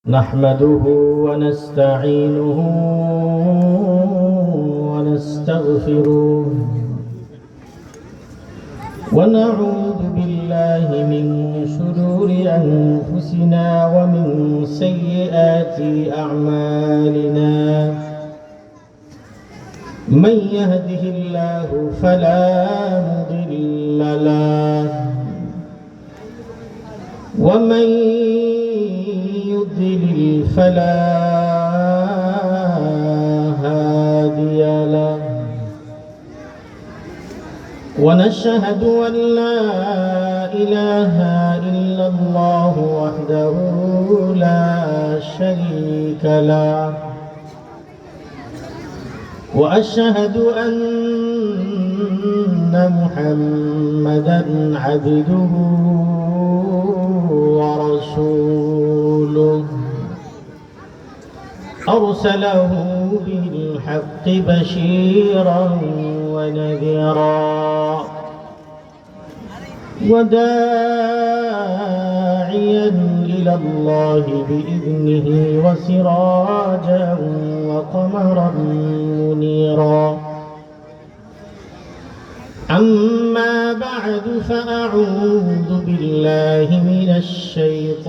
نحمده ونستعينه ونستغفره ونعوذ بالله من شرور أنفسنا ومن سيئات أعمالنا من يهده الله فلا مضل له ومن يضلل فلا هادي له ونشهد أن لا إله إلا الله وحده لا شريك له وأشهد أن محمدًا عبده ورسوله أرسله بالحق بشيرا ونذيرا وداعيا إلى الله بإذنه وسراجا وقمرا منيرا أما بعد فأعوذ بالله من الشيطان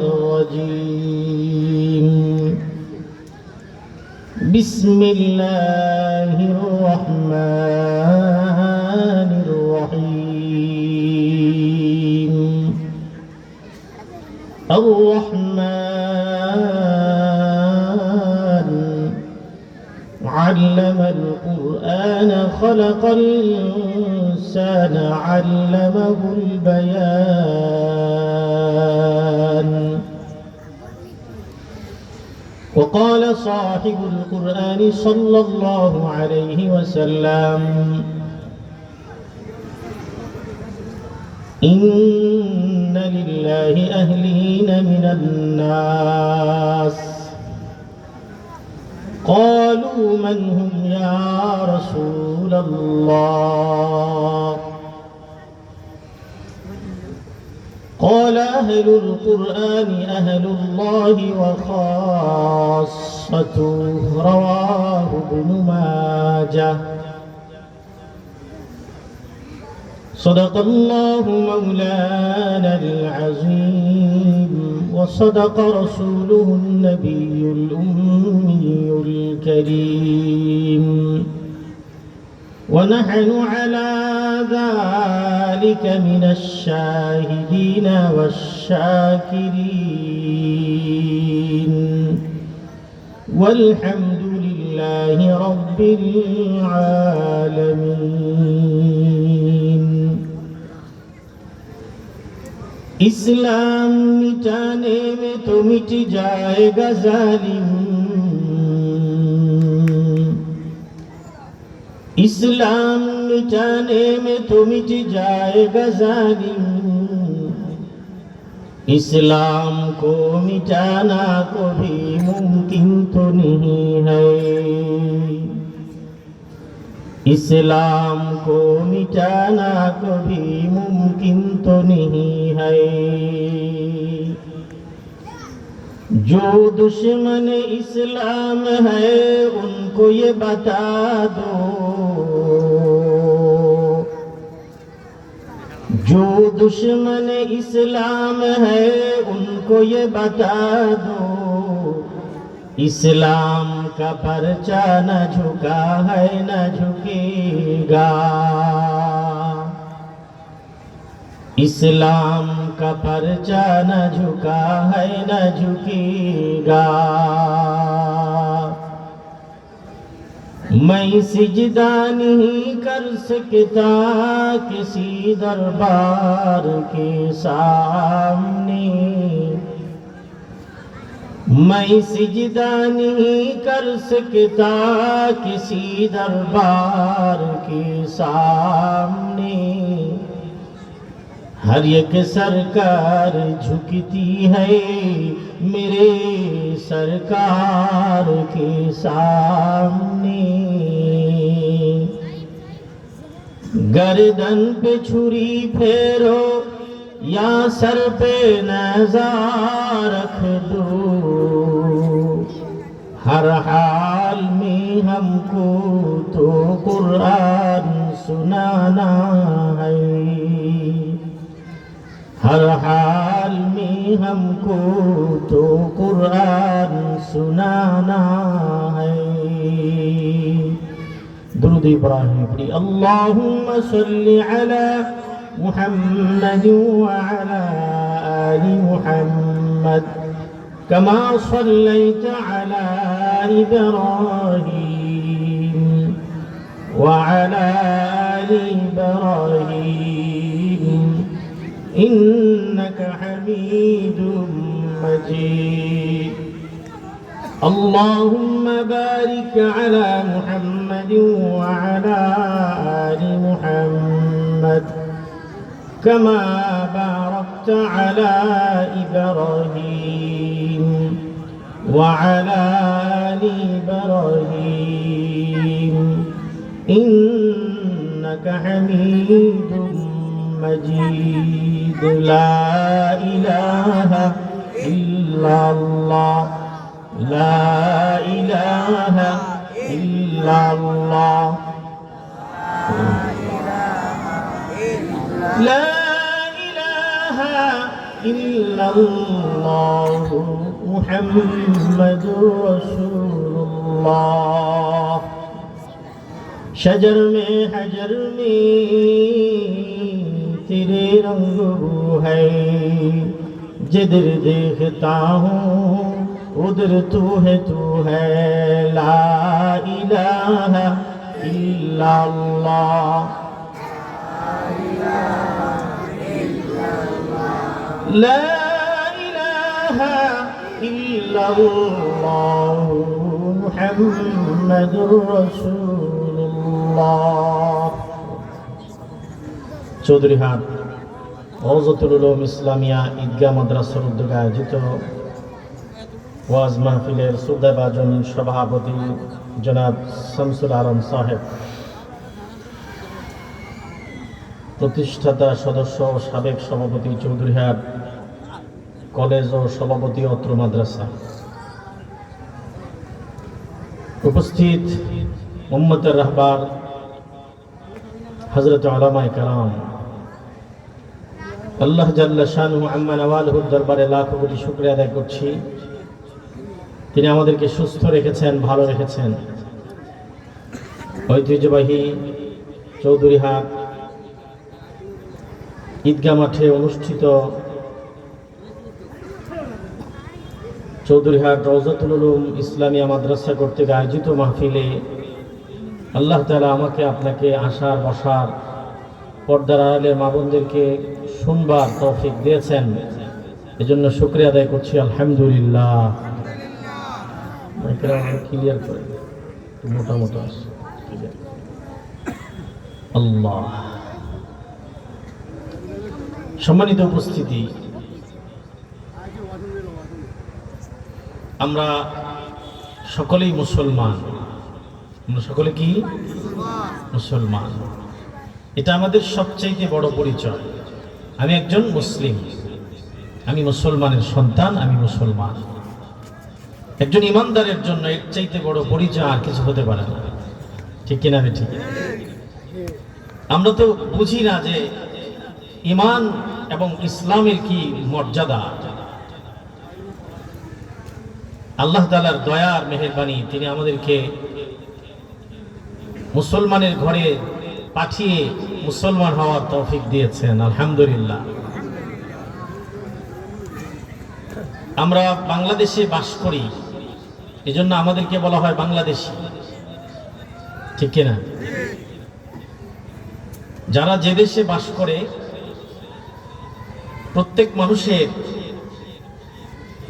الرجيم بسم الله الرحمن الرحيم الرحمن علم القرآن خلق الإنسان علمه البيان وقال صاحب القرآن صلى الله عليه وسلم إن لله أهلين من الناس قالوا من هم يا رسول الله قال أهل القرآن أهل الله وخاصته رواه ابن ماجه صدق الله مولانا العظيم وصدق رسوله النبي الأمي الكريم ونحن على ذلك من الشاهدين والشاكرين والحمد لله رب العالمين इस्लाम मिटाने में तो मिट जाएगा जालिम इस्लाम मिटाने में तो मिट जाएगा जालिम इस्लाम को मिटाना कभी मुमकिन तो नहीं है इस्लाम को मिटाना कभी मुमकिन तो नहीं है जो दुश्मन इस्लाम है उनको ये बता दो जो दुश्मन इस्लाम है उनको ये बता दो इस्लाम का परचा न झुका है न झुकेगा इस्लाम का परचा न झुका है न झुकेगा मैं सिजदा नहीं कर सकता किसी दरबार के सामने मैं सिजदा नहीं कर सकता किसी दरबार के सामने हर एक सरकार झुकती है मेरे सरकार के सामने गर्दन पे छुरी फेरो या सर पे नज़ा रख दो, हर हाल में हमको तो कुरान सुनाना है, हर हाल में हमको तो कुरान सुनाना है। दुरूद इब्राहिम पढ़ी। अल्लाहुम्मा सल्लि अला मुहम्मद व अला आलि मुहम्मद कमा सल्लैता अला इब्राहीम व अला आलि इब्राहीम इन्नका हमीदुम मजीद। अल्लाहुम्मा बारिक अला मुहम्मद व अला आलि मुहम्मद कमा बारकता अला इब्राहीम व अला आलि इब्राहीम इन्नका हमीदुम मजीद। ला इलाहा इल्लल्लाह, ला इलाहा इल्लल्लाह, ला इलाहा इल्लल्लाह मुहम्मदुर रसूलुल्लाह। शजर में हजर में तेरे रंग है, जिधर देखता हूँ उधर तू है ला इलाहा इल्लल्लाह, ला इलाहा इल्लल्लाह मुहम्मदुर रसूलुल्लाह। চৌধুরীহাট রওজাতুল উলুম ইসলামিয়া ঈদগাহ মাদ্রাসার উদ্যোগে আয়োজিত ওয়াজ মাহফিলের শ্রদ্ধাভাজন সভাপতি জনাব শামসুল আলম সাহেব, প্রতিষ্ঠাতা সদস্য ও সাবেক সভাপতি চৌধুরীহাট কলেজ ও সভাপতি অত্র মাদ্রাসা, উপস্থিত উম্মতের রাহবার হযরত উলামায়ে কেরাম, আল্লাহ জাল্লা শানুহু আম্মা নওয়ালুহুর দরবারে লাখ কোটি শুকরিয়া আদায় করছি। তিনি আমাদেরকে সুস্থ রেখেছেন, ভালো রেখেছেন। ঐতিহ্যবাহী চৌধুরীহাট ঈদগাহ মাঠে অনুষ্ঠিত চৌধুরীহাট রওজাতুল উলুম ইসলামিয়া মাদ্রাসা কর্তৃক আয়োজিত মাহফিলে আল্লাহ তাআলা আমাকে আপনাকে আসার বসার, পর্দার আড়ালে মা বোনদেরকে শুনবার তৌফিক দিয়েছেন, এজন্য শুকরিয়া আদায় করছি আলহামদুলিল্লাহ। ক্লিয়ার করে মোটামুটি আল্লাহ। সম্মানিত উপস্থিতি, আমরা সকলেই মুসলমান। আমরা সকলে কি মুসলমান? এটা আমাদের সবচাইতে বড় পরিচয়। আমি একজন মুসলিম, আমি মুসলমানের সন্তান, আমি মুসলমান। একজন ইমানদারের জন্য এর চাইতে বড় পরিচয় আর কিছু হতে পারে না, ঠিক কিনা? ঠিক। আমরা তো বুঝি না যে ঈমান এবং ইসলামের কি মর্যাদা। আল্লাহ তাআলার দয়া আর মেহেরবানি, তিনি আমাদেরকে মুসলমানের ঘরে পাঠিয়ে মুসলমান হওয়ার তৌফিক দিয়েছেন, আলহামদুলিল্লাহ। আমরা বাংলাদেশে বাস করি, এজন্য আমাদেরকে বলা হয় বাংলাদেশী, ঠিক কিনা? যারা যে দেশে বাস করে প্রত্যেক মানুষের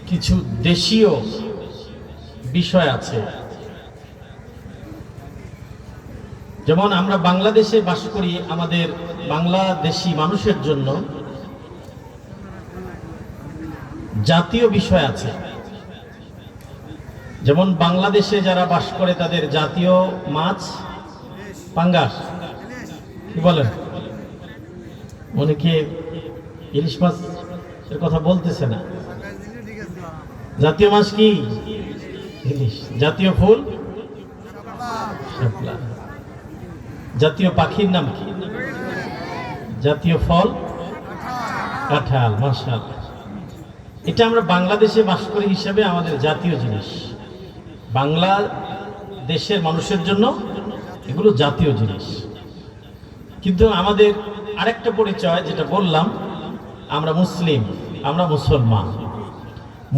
কিছু দেশীয় বিষয় আছে। যেমন আমরা বাংলাদেশে বাস করি, আমাদের বাংলাদেশী মানুষের জন্য জাতীয় বিষয় আছে। যেমন বাংলাদেশে যারা বাস করে তাদের জাতীয় মাছ পাঙ্গাস, কি বলেন? অনেকে ইলিশ মাছ এর কথা বলতেছে না। জাতীয় মাছ কি? ইলিশ। জাতীয় ফুল শাপলা। জাতীয় পাখির নাম কি? জাতীয় ফল কাঁঠাল। মাশাআল্লাহ, এটা আমরা বাংলাদেশে বাস করি হিসেবে আমাদের জাতীয় জিনিস। বাংলাদেশের মানুষের জন্য এগুলো জাতীয় জিনিস। কিন্তু আমাদের আরেকটা পরিচয়, যেটা বললাম, আমরা মুসলিম, আমরা মুসলমান।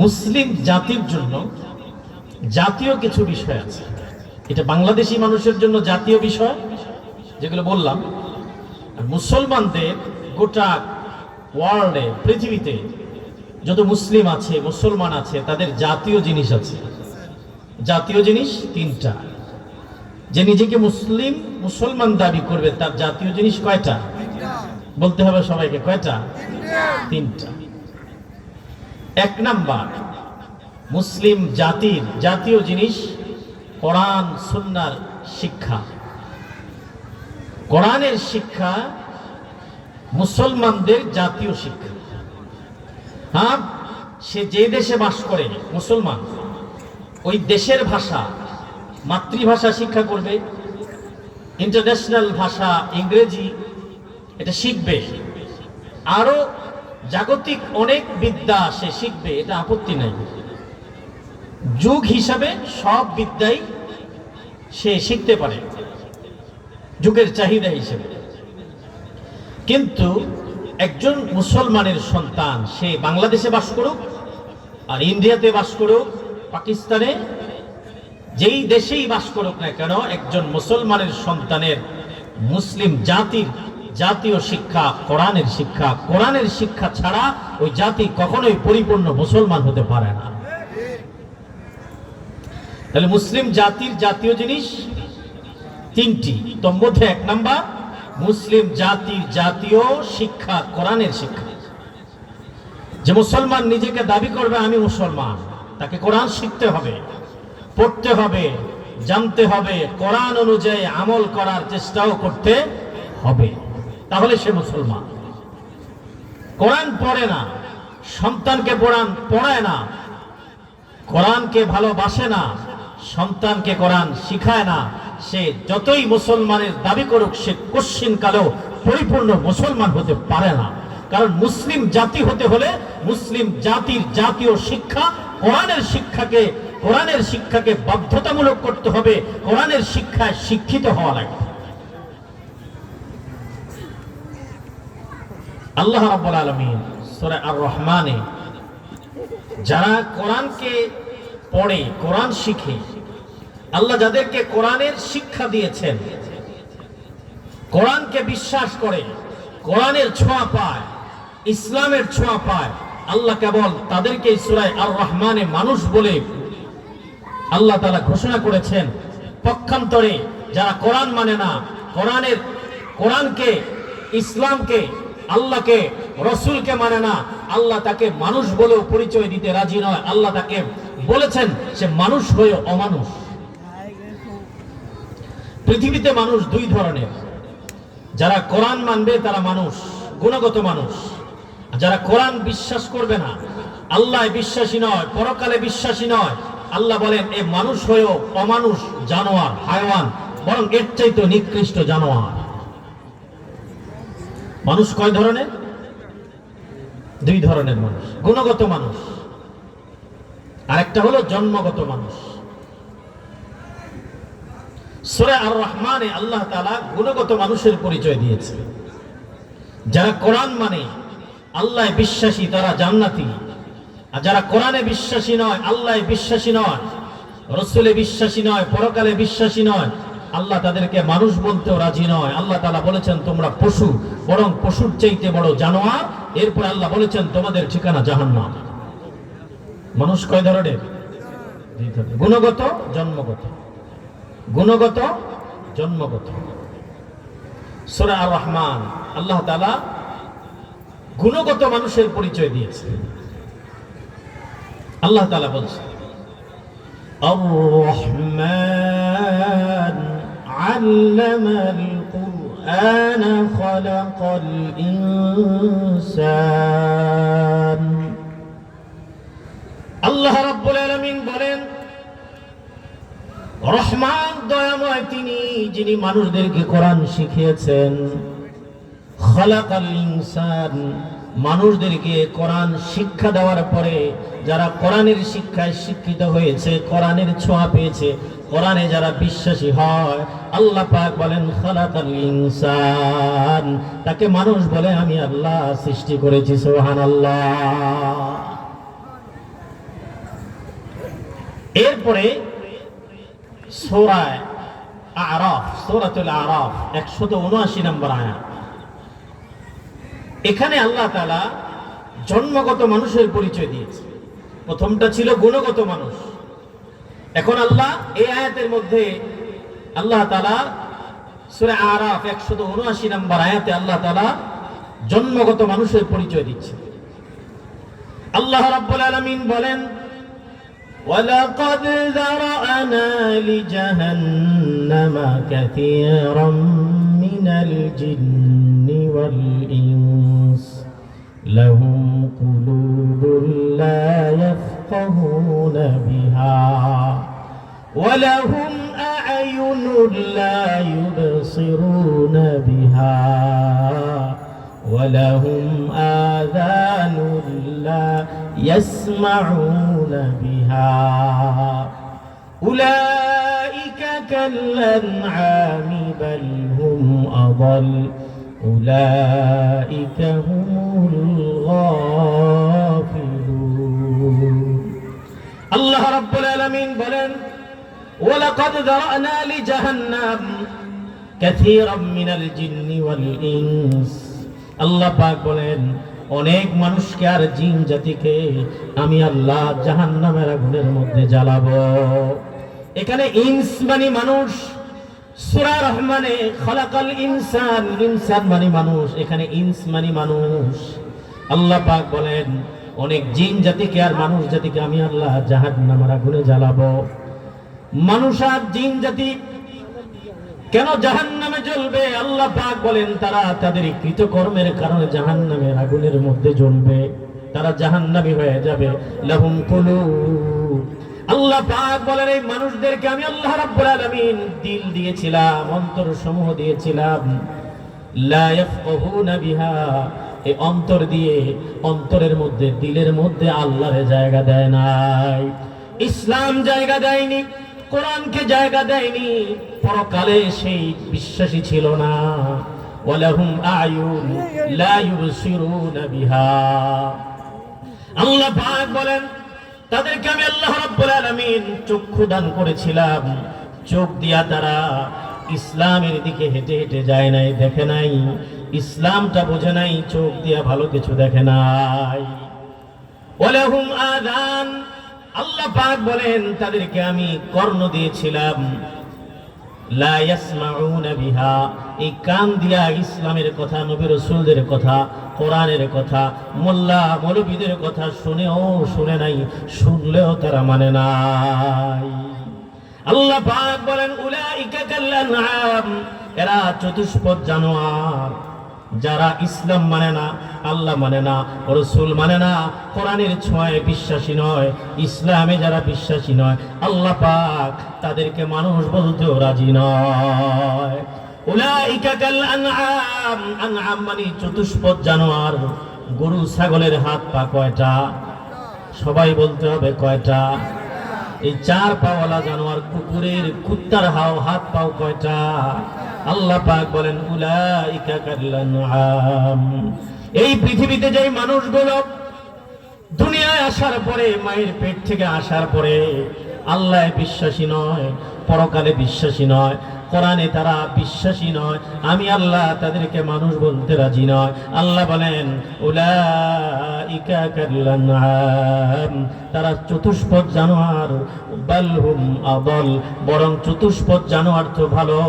মুসলিম জাতির জন্য জাতীয় কিছু বিষয় আছে। এটা বাংলাদেশি মানুষের জন্য জাতীয় বিষয় যেগুলো বললাম। আর মুসলমানদের গোটা ওয়ার্ল্ডে, পৃথিবীতে যত মুসলিম আছে, মুসলমান আছে, তাদের জাতীয় জিনিস আছে। জাতীয় জিনিস তিনটা। যে নিজেকে মুসলিম, মুসলমান দাবি করবে, তার জাতীয় জিনিস কয়টা? বলতে হবে সবাইকে, কয়টা? তিনটা। এক নাম্বার, মুসলিম জাতির জাতীয় জিনিস কোরআন সুন্নাহর শিক্ষা। কোরআনের শিক্ষা মুসলমানদের জাতীয় শিক্ষা। হ্যাঁ, সে যে দেশে বাস করে মুসলমান, ওই দেশের ভাষা, মাতৃভাষা শিক্ষা করবে, ইন্টারন্যাশনাল ভাষা ইংরেজি এটা শিখবে, আরো জাগতিক অনেক বিদ্যা সে শিখবে, এটা আপত্তি নাই। যুগ হিসাবে সব বিদ্যাই সে শিখতে পারে যুগের চাহিদা হিসেবে। কিন্তু একজন মুসলমানের সন্তান, সে বাংলাদেশে বাস করুক আর ইন্ডিয়াতে বাস করুক, পাকিস্তানে, যেই দেশেই বাস করুক না কেন, একজন মুসলমানের সন্তানের মুসলিম জাতির জাতীয় শিক্ষা কোরআনের শিক্ষা। কোরআনের শিক্ষা ছাড়া ওই জাতি কখনোই পরিপূর্ণ মুসলমান হতে পারে না। তাহলে মুসলিম জাতির জাতীয় জিনিস তিনটি। তোর মধ্যে এক নাম্বার, মুসলিম জাতির জাতীয় শিক্ষা কোরআনের শিক্ষা। যে মুসলমান নিজেকে দাবি করবে আমি মুসলমান, তাকে কোরআন শিখতে হবে, পড়তে হবে, জানতে হবে, কোরআন অনুযায়ী আমল করার চেষ্টাও করতে হবে, তাহলে সে মুসলমান। কোরআন পড়ে না, সন্তানকে পড়ায় না, কোরআনকে ভালোবাসে না, সন্তানকে কোরআন শিখায় না, সে যতই মুসলমানের দাবি করুক, সে কোশ্চিন কালেও পরিপূর্ণ মুসলমান হতে পারে না। কারণ মুসলিম জাতি হতে হলে মুসলিম জাতির জাতীয় শিক্ষা কোরআনের শিক্ষাকে বাধ্যতামূলক করতে হবে, কোরআনের শিক্ষায় শিক্ষিত হওয়া লাগবে। আল্লাহ রাব্বুল আলামিন সূরা আর রহমানে যারা কোরআনকে পড়ে, কোরআন শিখে, আল্লাহ যাদেরকে কোরআনের শিক্ষা দিয়েছেন, কোরআনকে বিশ্বাস করে, কোরআনের ছোঁয়া পায়, ইসলামের ছোঁয়া পায়, আল্লাহ কেবল তাদেরকে সূরা আর রহমানে মানুষ বলে আল্লাহ তাআলা ঘোষণা করেছেন। পক্ষান্তরে যারা কোরআন মানে না, কোরআনকে, ইসলামকে, আল্লাহকে, রসুলকে মানে না, আল্লাহ তাকে মানুষ বলেও পরিচয় দিতে রাজি নয়। আল্লাহ তাকে বলেছেন সে মানুষ হয়ে অমানুষ। পৃথিবীতে মানুষ দুই ধরনের, যারা কোরআন মানবে তারা মানুষ, গুণগত মানুষ। যারা কোরআন বিশ্বাস করবে না, আল্লাহ বিশ্বাসী নয়, পরকালে বিশ্বাসী নয়, আল্লাহ বলেন এ মানুষ হয়েও অমানুষ, জানোয়ার, হায়ওয়ান, বরং এর চাইতে নিকৃষ্ট জানোয়ার। মানুষ কয় ধরনের? দুই ধরনের মানুষ, গুণগত মানুষ আর একটা হলো জন্মগত মানুষ। সূরা আর রহমানে আল্লাহ তাআলা গুণগত মানুষের পরিচয় দিয়েছে। যারা কোরআন মানে, আল্লাহ বিশ্বাসী, তারা জান্নাতি। আর যারা কোরআনে বিশ্বাসী নয়, আল্লাহ বিশ্বাসী নয়, রসুলে বিশ্বাসী নয়, পরকালে বিশ্বাসী নয়, আল্লাহ তাদেরকে মানুষ বলতেও রাজি নয়। আল্লাহ তাআলা বলেছেন তোমরা পশু, বরং পশুর চাইতে বড় জানোয়ার। এরপর আল্লাহ বলেছেন তোমাদের ঠিকানা জাহান্নাম। মানুষ কয় ধরনের? গুণগত, জন্মগত। গুণগত, জন্মগত। সূরা আর রহমান আল্লাহ তাআলা গুণগত মানুষের পরিচয় দিয়েছে। আল্লাহ তাআলা বলছেন আর রহমান আল্লামাল কুরআন খালাকাল ইনসান الإنسان আল্লাহ রাব্বুল আলামিন বলেন, রহমান দয়াময় তিনি, যিনি মানুষদেরকে কোরআন শিখিয়েছেন। খালাকাল ইনসান, মানুষদেরকে কোরআন শিক্ষা দেওয়ার পরে যারা কোরআনের শিক্ষায় শিক্ষিত হয়েছে, কোরআনের ছোঁয়া পেয়েছে, কোরআনে যারা বিশ্বাসী হয়, আল্লাহ পাক বলেন খালাকাল ইনসান, তাকে মানুষ বলে আমি আল্লাহ সৃষ্টি করেছি। সুবহানাল্লাহ। এরপরে সূরা আরাফ, সূরাতুল আরাফ 179 নম্বর আয়াত। এখানে আল্লাহ তাআলা জন্মগত মানুষের পরিচয় দিয়েছে। প্রথমটা ছিল গুণগত মানুষ। এখন আল্লাহ এই আয়াতের মধ্যে আল্লাহ তাআলা সূরা আরাফ 179 নম্বর আয়াতে আল্লাহ তাআলা জন্মগত মানুষের পরিচয় দিচ্ছে। আল্লাহ রাব্বুল আলামিন বলেন, وَلَقَدْ ذَرَأْنَا لِجَهَنَّمَ كَثِيرًا مِنَ الْجِنِّ وَالْإِنسِ لَهُمْ قُلُوبٌ لَا يَفْقَهُونَ بِهَا وَلَهُمْ أَعْيُنٌ لَا يُبْصِرُونَ بِهَا وَلَهُمْ آذَانٌ لَا يَسْمَعُونَ بِهَا أُولَئِكَ كَالْأَنْعَامِ بَلْ هُمْ أَضَلُّ أُولَئِكَ هُمُ الْغَافِلُونَ আল্লাহ রাব্বুল আলামিন বলেন, وَلَقَدْ ذَرَأْنَا لِجَهَنَّمَ كَثِيرًا مِنَ الْجِنِّ وَالْإِنسِ আল্লাহ পাক বলেন, অনেক মানুষকে আর জিন জাতিকে আমি আল্লাহ জাহান্নামের আগুনের মধ্যে জ্বালাবো। এখানে ইনস মানে মানুষ, সূরা রহমানে খালাকাল ইনসান, ইনসান মানে মানুষ, এখানে ইনস মানে মানুষ। আল্লাহ পাক বলেন, অনেক জিন জাতিকে আর মানুষ জাতিকে আমি আল্লাহ জাহান্নামের আগুনে জ্বালাবো। মানুষ আর জিন জাতি কেন জাহান্নামে জ্বলবে? আল্লাহ পাক বলেন, তারা তাদের কৃতকর্মের কারণে জাহান্নামের আগুনের মধ্যে জ্বলবে, তারা জাহান্নামী হয়ে যাবে। লাহুম কুলুব, আল্লাহ পাক বলেন এই মানুষদেরকে আমি আল্লাহ রাব্বুল আলামিন দিল দিয়েছিলাম, অন্তর সমূহ দিয়েছিলাম। লা ইয়াফকাহুনা বিহা, এই অন্তর দিয়ে, অন্তরের মধ্যে, দিলের মধ্যে আল্লাহর জায়গা দেয় নাই, ইসলাম জায়গা দেয়নি, কোরআনকে জায়গা দেয়নি, পরকালে সেই বিশ্বাসী ছিল না। ওয়ালাহুম আয়ুন লা ইউবসিরুনা বিহা, আল্লাহ পাক বলেন তাদেরকে আমি আল্লাহ রাব্বুল আলামিন চক্ষু দান করেছিলাম, চোখ দিয়া তারা ইসলামের দিকে হেঁটে হেঁটে যায় নাই, দেখে নাই, ইসলামটা বোঝে নাই, চোখ দিয়া ভালো কিছু দেখে নাই। ওয়ালাহুম আযান, আল্লাহ পাক বলেন তাদেরকে আমি কর্ণ দিয়েছিলাম। লা ইয়াসমাউনা বিহা, এই কান দিয়া ইসলামের কথা, নবী রাসূলদের কথা, কোরআনের কথা, মোল্লা মৌলবীদের কথা শুনেও শুনে নাই, শুনলেও তারা মানে নাই। আল্লাহ পাক বলেন উলাইকা কাল আনআম, এরা চতুষ্পদ জানোয়ার। যারা ইসলাম মানে না, আল্লাহ মানে না, রাসূল মানে না, কোরআনের ছোঁয়ায় বিশ্বাসী নয়, ইসলামে যারা বিশ্বাসী নয়, আল্লাহ পাক তাদেরকে মানুষ বলতেও রাজি নয়। উলাইকা কাল আনআম, আনআম মানে চতুষ্পদ জানোয়ার। গরু ছাগলের হাত পা কয়টা? সবাই বলতে হবে কয়টা? এই চার পাওয়ালা জানোয়ার। কুকুরের, কুত্তার হাত পাও কয়টা? আল্লাহ পাক বলেন উলাইকা কাল আনআম। এই পৃথিবীতে যেই মানুষগুলো দুনিয়ায় আসার পরে, মায়ের পেট থেকে আসার পরে আল্লাহ বিশ্বাসী নয়, পরকালে বিশ্বাসী নয়, কোরআনে তারা বিশ্বাসী নয়, আমি আল্লাহ তাদেরকে মানুষ বলতে রাজি নয়। আল্লাহ বলেন উলাইকা কাল আনআম, তারা চতুষ্পদ জানোয়ার। বাল হুম আদাল, বরং চতুষ্পদ জানোয়ার তো ভালো,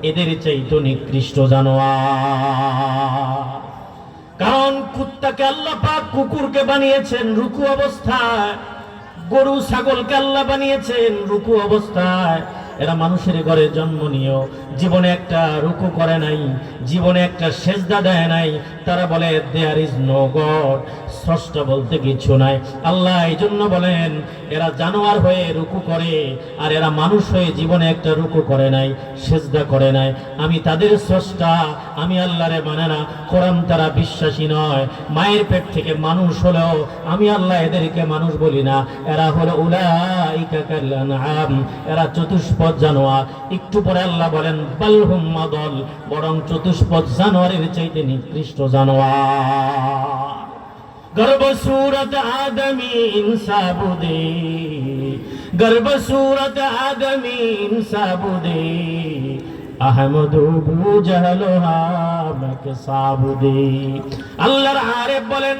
এদের চাইতে নিকৃষ্ট জানোয়ার। কারণ কুত্তাকে আল্লাহ পাক, কুকুরকে বানিয়েছেন রুকু অবস্থায়, গরু ছাগলকে আল্লাহ বানিয়েছেন রুকু অবস্থায়, এরা মানুষের ঘরে জন্ম নিয়েও জীবনে একটা রুকু করে নাই, জীবনে একটা সেজদা দেয় নাই। তারা বলে দেয়ার ইজ নো গড, স্রষ্টা বলতে কিছু নাই। আল্লাহ এই জন্য বলেন এরা জানোয়ার হয়ে রুকু করে, আর এরা মানুষ হয়ে জীবনে একটা রুকু করে নাই, সেজদা করে নাই। আমি তাদের স্রষ্টা, আমি আল্লাহরে মানে না, কোরআন তারা বিশ্বাসী নয়। মায়ের পেট থেকে মানুষ হলেও আমি আল্লাহ এদেরকে মানুষ বলি না। এরা হলো উলাইকা কাল আনআম, এরা চতুষ্পদ জানোয়ার। একটু পরে আল্লাহ বলেন বাল হুম আদল, বরং চতুষ্পদ জানোয়ারের চাইতে নিকৃষ্ট জানোয়ার। गर्भ सूरत आदमी इंसाबुदे, गर्भ सूरत आदमी इंसाबुदे, अहमदु बुजहलहा मकसाबुदे। আল্লাহর আরেফ বলেন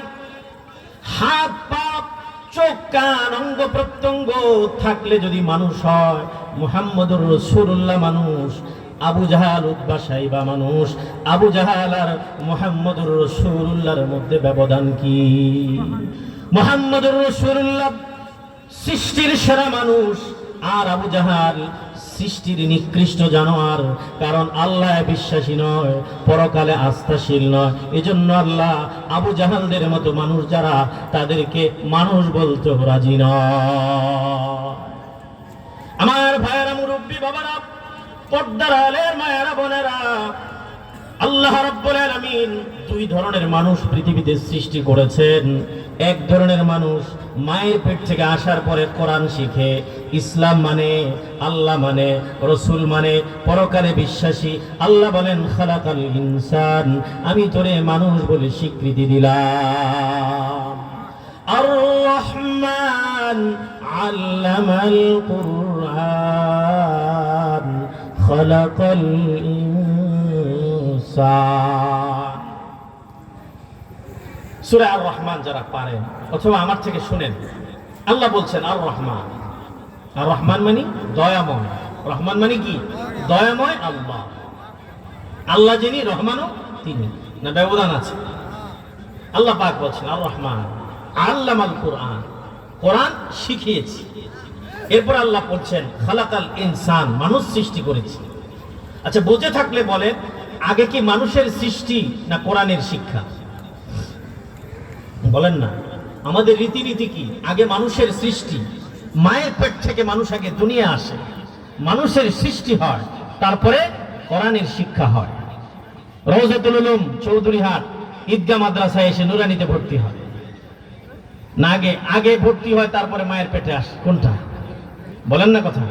হাত পা চোখ কান অঙ্গ প্রত্যঙ্গ থাকলে যদি মানুষ হয়, মুহাম্মদুর রাসূলুল্লাহ মানুষ, আবু জাহাল উতবা সাইবা মানুষ। আবু জাহাল আর মুহাম্মদুর রাসূলুল্লাহর মধ্যে ব্যবধান কি? মুহাম্মদুর রাসূলুল্লাহ সৃষ্টির সেরা মানুষ, আর আবু জাহাল সৃষ্টির নিকৃষ্ট জানোয়ার। কারণ আল্লাহ বিশ্বাসী নয়, পরকালে আস্থাশীল নয়। এজন্য আল্লাহ আবু জাহালদের মতো মানুষ যারা, তাদেরকে মানুষ বলতে রাজি নয়। আমার ভাইয়েরা, মুরব্বী বাবারা, পর্দার আলের মায়েরা বোনেরা, আল্লাহ রাব্বুল আলামিন দুই ধরনের মানুষ পৃথিবীতে সৃষ্টি করেছেন। এক ধরনের মানুষ মায়ের পেট থেকে আসার পরে কোরআন শিখে, ইসলাম মানে, আল্লাহ মানে, রসুল মানে, পরকালে বিশ্বাসী। আল্লাহ বলেন খালাকাল ইনসান, আমি তোরে মানুষ বলে স্বীকৃতি দিলাম। আর রহমান আল্লামাল কুরআন খালাকাল ইনসান। সূরা আর রহমান যারা পারেন অথবা আমার থেকে শুনেন, আল্লাহ বলছেন আর রহমান। আর রহমান মানে দয়াময়। রহমান মানে কি? দয়াময় আল্লাহ। আল্লাহ যিনি, রহমানও তিনি, না ব্যবধান আছে? আল্লাহ পাক বলছেন আর রহমান আল্লামাল কুরআন, কোরআন শিখিয়েছি। এরপর আল্লাহ বলছেন খালাকাল ইনসান, মানুষ সৃষ্টি করেছি। আচ্ছা, বুঝে থাকলে বলেন আগে কি মানুষের সৃষ্টি না কোরআনের শিক্ষা? বলেন না। আমাদের রীতিনীতি কি? আগে মানুষের সৃষ্টি, মায়ের পেট থেকে মানুষ আগে দুনিয়া আসে, মানুষের সৃষ্টি হয়, তারপরে কোরআনের শিক্ষা হয়। রওজাতুল উলুম চৌধুরীহাট ঈদগাহ মাদ্রাসায় এসে নুরানিতে ভর্তি হয় না? আগে ভর্তি হয় তারপরে মায়ের পেটে আসে? কোনটা বলেন না কথা?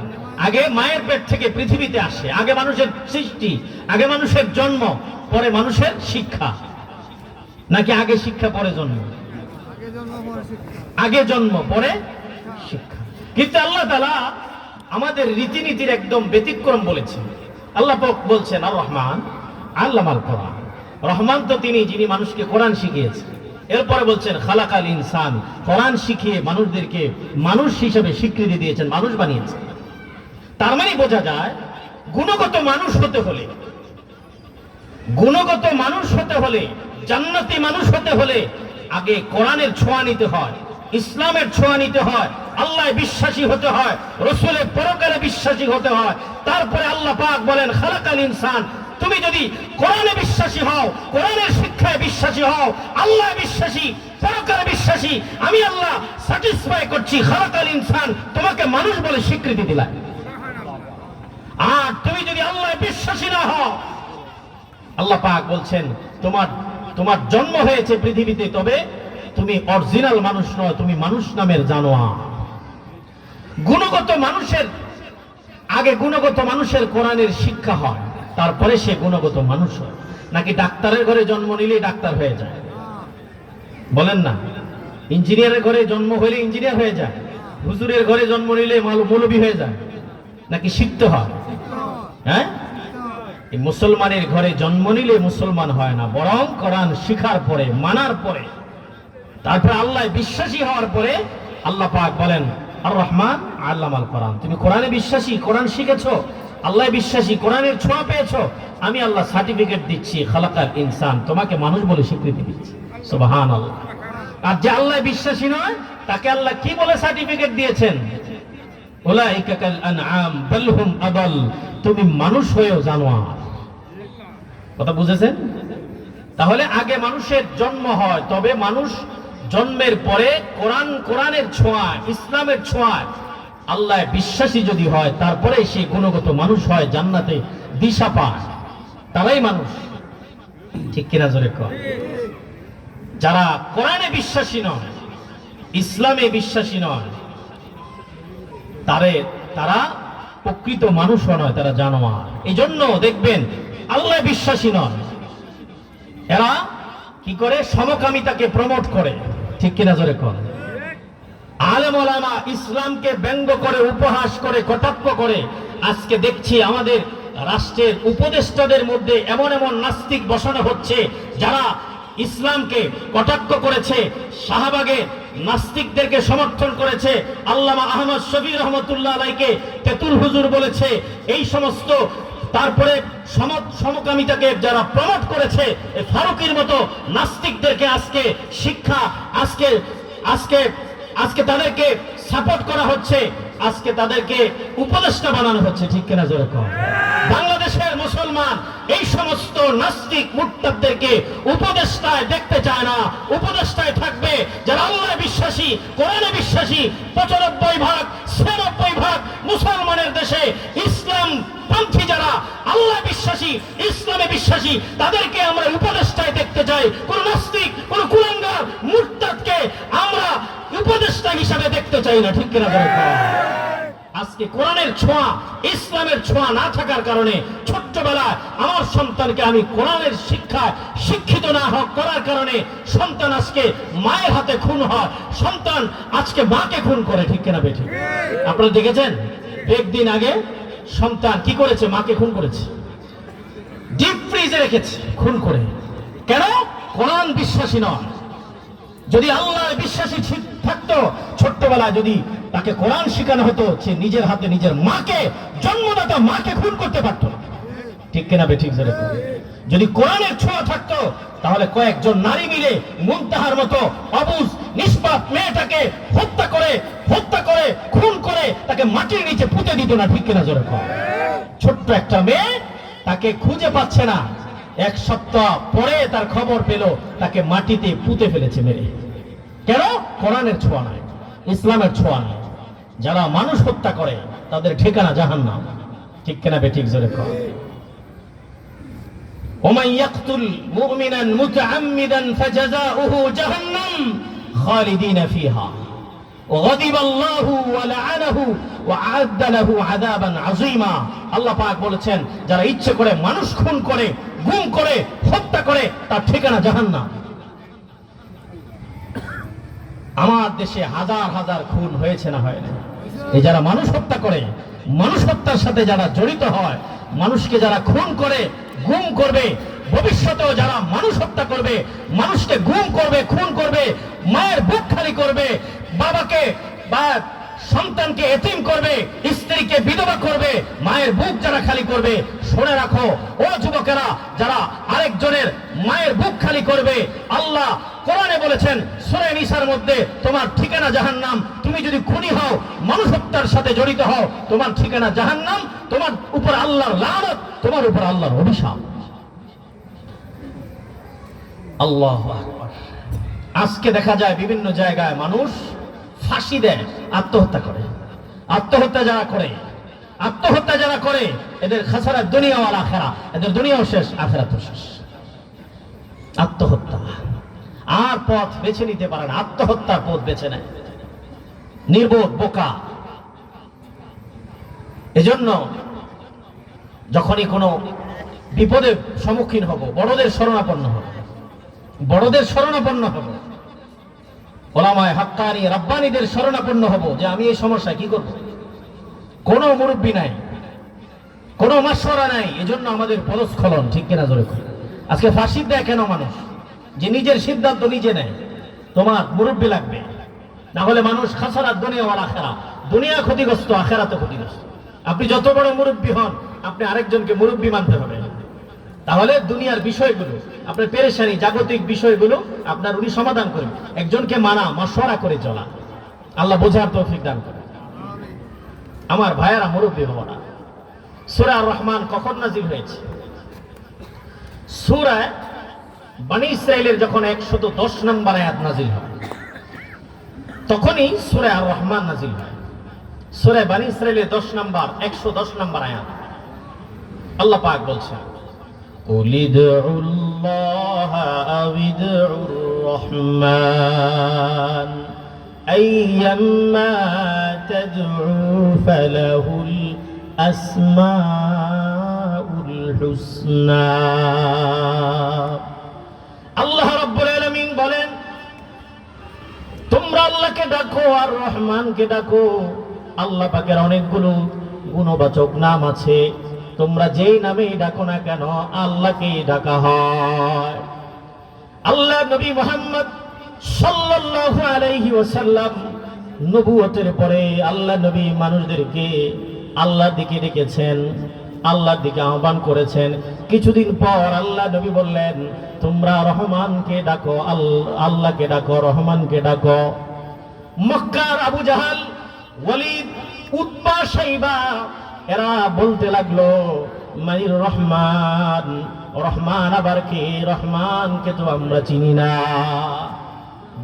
আগে মায়ের পেট থেকে পৃথিবীতে আসে, আগে মানুষের সৃষ্টি, আগে মানুষের জন্ম, পরে মানুষের শিক্ষা, নাকি আগে শিক্ষা পরে জন্ম? আগে জন্ম পরে শিক্ষা। কিন্তু আল্লাহ তাআলা আমাদের রীতিনীতির একদম ব্যতিক্রম বলেছেন। আল্লাহ পাক বলছেন আর রহমান আল্লামাল কোরআন। রহমান তো তিনি যিনি মানুষকে কোরআন শিখিয়েছেন। এরপরে বলছেন খালাকাল ইনসান, কোরআন শিখিয়ে মানুষদেরকে মানুষ হিসেবে স্বীকৃতি দিয়েছেন, মানুষ বানিয়েছেন। তার মানে বোঝা যায় গুণগত মানুষ হতে হলে, গুণগত মানুষ হতে হলে, জান্নাতি মানুষ হতে হলে আগে কোরআনের ছোঁয়া নিতে হয়, ইসলামের ছোঁয়া নিতে হয়, আল্লাহ বিশ্বাসী হতে হয়, রসুলের পরকালে বিশ্বাসী হতে হয়। তারপরে আল্লাহ পাক বলেন খালাকাল ইনসান, তুমি যদি কোরআনে বিশ্বাসী হও, কোরআনের শিক্ষায় বিশ্বাসী হও, আল্লাহ বিশ্বাসী, পরকালে বিশ্বাসী, আমি আল্লাহ স্যাটিসফাই করছি, খালাকাল ইনসান, তোমাকে মানুষ বলে স্বীকৃতি দিলাম। আর তুমি যদি আল্লাহ বিশ্বাসী না হও, আল্লাহ পাক বলছেন তোমার জন্ম হয়েছে পৃথিবীতে, তবে তুমি অরিজিনাল মানুষ নয়, তুমি মানুষ নামের জানোয়ার। গুণগত মানুষের আগে গুণগত মানুষের কোরআনের শিক্ষা হয়, তারপরে সে গুণগত মানুষ হয়। নাকি ডাক্তারের ঘরে জন্ম নিলে ডাক্তার হয়ে যায়? বলেন না। ইঞ্জিনিয়ারের ঘরে জন্ম হইলে ইঞ্জিনিয়ার হয়ে যায়, হুজুরের ঘরে জন্ম নিলে মৌলবী হয়ে যায়, নাকি শিখতে হয়? হ্যাঁ, মুসলমানের ঘরে জন্ম নিলে মুসলমান হয় না, বরং কোরআন শিখার পরে, মানার পরে, তারপরে আল্লাহ বিশ্বাসী হওয়ার পরে আল্লাহ পাক বলেন আর রহমান আল্লামাল কোরআন। তুমি কোরআনে বিশ্বাসী, কোরআন শিখেছো, আল্লাহ বিশ্বাসী, কোরআনের ছোঁয়া পেয়েছো, আমি আল্লাহ সার্টিফিকেট দিচ্ছি, খালাকাল ইনসান, তোমাকে মানুষ বলে স্বীকৃতি দিচ্ছি। সুবহানাল্লাহ। আর যে আল্লাহ বিশ্বাসী নয়, তাকে আল্লাহ কি বলে সার্টিফিকেট দিয়েছেন? উলাইকা কাল আনআম বাল হুম আদাল, তুমি মানুষ হয়েও জানোয়ার। কথা বুঝেছেন? তাহলে আগে মানুষের জন্ম হয়, তবে মানুষ জন্মের পরে কোরআনের ছোঁয়া, ইসলামের ছোঁয়া, আল্লাহ বিশ্বাসী যদি হয়, তারপরে সে গুণগত মানুষ হয়, জান্নাতে দিশা পায়, তারাই মানুষ। ঠিক কিনা জোরে কর? যারা কোরআনে বিশ্বাসী নয়, ইসলামে বিশ্বাসী নয়, তারা প্রকৃত মানুষ নয়, তারা জানোয়ার। এই জন্য দেখবেন আল্লাহ বিশ্বাসী নয়, এরা কি করে? সমকামিতাকে প্রমোট করে। ঠিক কিনা জোরে কর? আলেম ওলামা ইসলামকে ব্যঙ্গ করে, উপহাস করে, কটাক্ষ করে। আজকে দেখছি আমাদের রাষ্ট্রের উপদেষ্টাদের মধ্যে এমন এমন নাস্তিক বসানো হচ্ছে যারা ইসলামকে কটাক্ষ করেছে, শাহবাগে নাস্তিকদেরকে সমর্থন করেছে, আল্লামা আহমদ শফি রহমতুল্লাহ আলাইকে তেতুল হুজুর বলেছে, এই সমস্ত। তারপরে সমকামিতাকে যারা প্রমোট করেছে, ফারুকির মতো নাস্তিকদেরকে আজকে শিক্ষা, আজকে তাদেরকে সাপোর্ট করা হচ্ছে, আজকে তাদেরকে উপদেষ্টা বানানো হচ্ছে। ঠিক কিনা জোরে কর? বাংলাদেশের মুসলমান এই সমস্ত নাস্তিক মুরতাদদেরকে উপদেষ্টায় দেখতে চায় না। উপদেষ্টায় থাকবে যারা আল্লাহ বিশ্বাসী, কোরআনে বিশ্বাসী। 95% মুসলমানের দেশে ইসলাম পন্থী যারা, আল্লাহ বিশ্বাসী, ইসলামে বিশ্বাসী, তাদেরকে আমরা উপদেষ্টায় দেখতে চাই। কোন নাস্তিক, কোন কুলাঙ্গার মুরতাদকে আমরা উপদেষ্টা হিসাবে দেখতে চাই না। ঠিক কিনা বলেন? আজকে কোরআনের ছোঁয়া, ইসলামের ছোঁয়া না থাকার কারণে ছোট্টবেলায় আমার সন্তানকে আমি কোরআনের শিক্ষায় শিক্ষিত না করার কারণে সন্তান আজকে মায়ের হাতে খুন হয়, সন্তান আজকে মাকে খুন করে। ঠিক কিনা বেঠিক? আপনারা দেখেছেন একদিন আগে সন্তান কি করেছে? মাকে খুন করেছে, ডিপ ফ্রিজে রেখেছে খুন করে। কেন? কোরআন বিশ্বাসী নয়। যদি আল্লাহ বিশ্বাসী থাকতো, ছোট্টবেলায় যদি তাকে কোরআন শেখানো হতো, সে নিজের হাতে নিজের মাকে, জন্মদাতা মাকে খুন করতে পারত। ঠিক কিনা বেঠিক? যদি কোরআনের ছোঁয়া থাকতো, তাহলে কয়েকজন নারী মিলে মুনতাহার মতো অবুঝ নিষ্পাপ মেয়েটাকে হত্যা করে খুন করে তাকে মাটির নিচে পুঁতে দিত না। ঠিক কিনা জোরে কর? ছোট্ট একটা মেয়ে, তাকে খুঁজে পাচ্ছে না, 1 সপ্তাহ পরে তার খবর পেল তাকে মাটিতে পুঁতে ফেলেছে মেরে। কেন? কোরআনের ছোঁয়া নাই, ইসলামের ছোঁয়া নাই। যারা মানুষ হত্যা করে তাদের ঠিকানা জাহান্নাম। ঠিক কিনা বেঠিক জোরে কর? ওমান ইয়াকতুল মুমিনান মুতাআম্মিদান ফাজাযাউহু জাহান্নাম খালিদিনা ফিহা وغضب الله ولعنه وأعد له عذابا عظيما। আল্লাহ পাক বলেছেন, যারা ইচ্ছে করে মানুষ খুন করে, গুম করে, হত্যা করে, তার ঠিকানা জাহান্নাম। আমার দেশে হাজার হাজার খুন হয়েছে না হয় না? এই যারা মানুষ হত্যা করে, মানুষ হত্যার সাথে যারা জড়িত হয়, মানুষকে যারা খুন করে, গুম করবে, ভবিষ্যতেও যারা মানুষ হত্যা করবে, মানুষকে গুম করবে, খুন করবে, মায়ের বুক খালি করবে, বাবাকে বা সন্তানকে এতিম করবে, স্ত্রীকে বিধবা করবে, মায়ের বুক যারা খালি করবে, শুনে রাখো ও যুবকেরা, যারা আরেকজনের মায়ের বুক খালি করবে, আল্লাহ কোরআনে বলেছেন সূরা নিসার মধ্যে, তোমার ঠিকানা জাহান্নাম। তুমি যদি খুনি হও, মানুষ হত্যার সাথে জড়িত হও, তোমার ঠিকানা জাহান্নাম, তোমার উপর আল্লাহর লানত, তোমার উপর আল্লাহর অভিশাপ। আল্লাহু আকবার। আজকে দেখা যায় বিভিন্ন জায়গায় মানুষ ফাঁসি দেয়, আত্মহত্যা করে। আত্মহত্যা যারা করে এদের খাসারা দুনিয়া ওয়াল আখিরা, এদের দুনিয়াও শেষ, আখিরাতও শেষ। আত্মহত্যা আর পথ বেছে নিতে পারে না, আত্মহত্যার পথ বেছে নেয়, নির্বোধ বোকা। এজন্য যখনই কোনো বিপদের সম্মুখীন হব, বড়দের শরণাপন্ন হব, ওলামায়ে হাক্কানি রাব্বানীদের শরণাপন্ন হব, যে আমি এই সমস্যায় কি করব। কোনো মুরব্বী নাই, কোনো মাশওয়ারা নাই, এজন্য আমাদের পদস্খলন। ঠিক কিনা জোরে করে? আজকে ফাঁসি দেয় কেন মানুষ? যে নিজের সিদ্ধান্ত নিজে নেয়। তোমার মুরব্বী লাগবে, না হলে মানুষ খাসারাত দুনিয়া ওয়াল আখিরা, দুনিয়া ক্ষতিগ্রস্ত, আখিরাতও ক্ষতিগ্রস্ত। আপনি যত বড় মুরব্বী হন, আপনি আরেকজনকে মুরব্বী মানতে হবে, তাহলে দুনিয়ার বিষয়গুলো, আপনার পেরেশানি, জাগতিক বিষয়গুলো আপনার উনি সমাধান করবেন। একজনকে মানা, মাশওয়ারা করে চলা। আল্লাহ বোঝার তৌফিক দান করে। আমার ভাইয়েরা, মুরব্বী বাবারা, সূরা আর রহমান কখন নাজিল হয়েছে? সূরা বনী ইসরাইলের যখন 110 নম্বর আয়াত নাজিল হয়, তখনই সূরা আর রহমান নাজিল হয়। সূরা বনী ইসরাইলের 110 নম্বর আয়াত আল্লাহ পাক বলছেন, قُلِ ادْعُوا اللَّهَ أَوِ ادْعُوا الرَّحْمَنَ أَيَّمَّا تَدْعُوا فَلَهُ الْأَسْمَاءُ الْحُسْنَى। আল্লাহ রাব্বুল আলামিন বলেন, তোমরা আল্লাহকে ডাকো আর রহমানকে ডাকো। আল্লাহ পাকের অনেকগুলো গুণবাচক নাম আছে, তোমরা যেই নামেই ডাকো না কেন আল্লাহকেই ডাকা হয়। আল্লাহ নবী মুহাম্মদ সাল্লাল্লাহু আলাইহি ওয়াসাল্লাম নবুয়তের পরে আল্লাহ নবী মানুষদেরকে আল্লাহর দিকে ডেকেছেন, আল্লাহর দিকে আহ্বান করেছেন। কিছুদিন পর আল্লাহ নবী বললেন, তোমরা রহমানকে ডাকো, আল্লাহকে ডাকো, রহমানকে ডাকো। মক্কার আবু জাহাল, ওয়ালিদ, উতবা, শাইবা এরা বলতে লাগলো, মানির রহমান, রহমান আবার কে? রহমানকে তো আমরা চিনি না।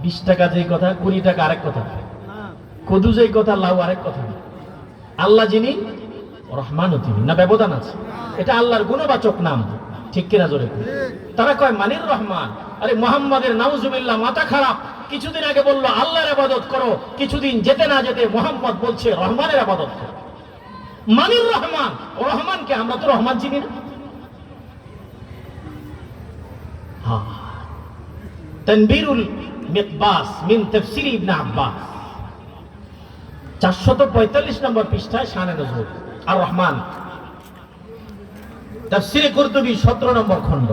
20 টাকা যেই কথা, 20 টাকা আরেক কথা, কদু যেই কথা, লাউ আরেক কথা। আল্লাহ যিনি, রহমানও তিনি, না ব্যবধান আছে? এটা আল্লাহর গুণবাচক নাম, ঠিক কিনা জোরে? তারা কয় মানির রহমান। আরে মুহাম্মাদের নাউজুবিল্লাহ মাথা খারাপ। কিছুদিন আগে বললো আল্লাহর ইবাদত করো, কিছুদিন যেতে না যেতে মুহাম্মদ বলছে রহমানের ইবাদত করো। মানির রহমান, রহমানকে আমরা তো রহমান চিনি না। তানবীরুল মিকবাস মিন তাফসীর ইবনে আব্বাস 445 নম্বর পৃষ্ঠায় শানে নজরুল আর রহমান। তাফসীরে কুরতুবী 17 নম্বর খণ্ড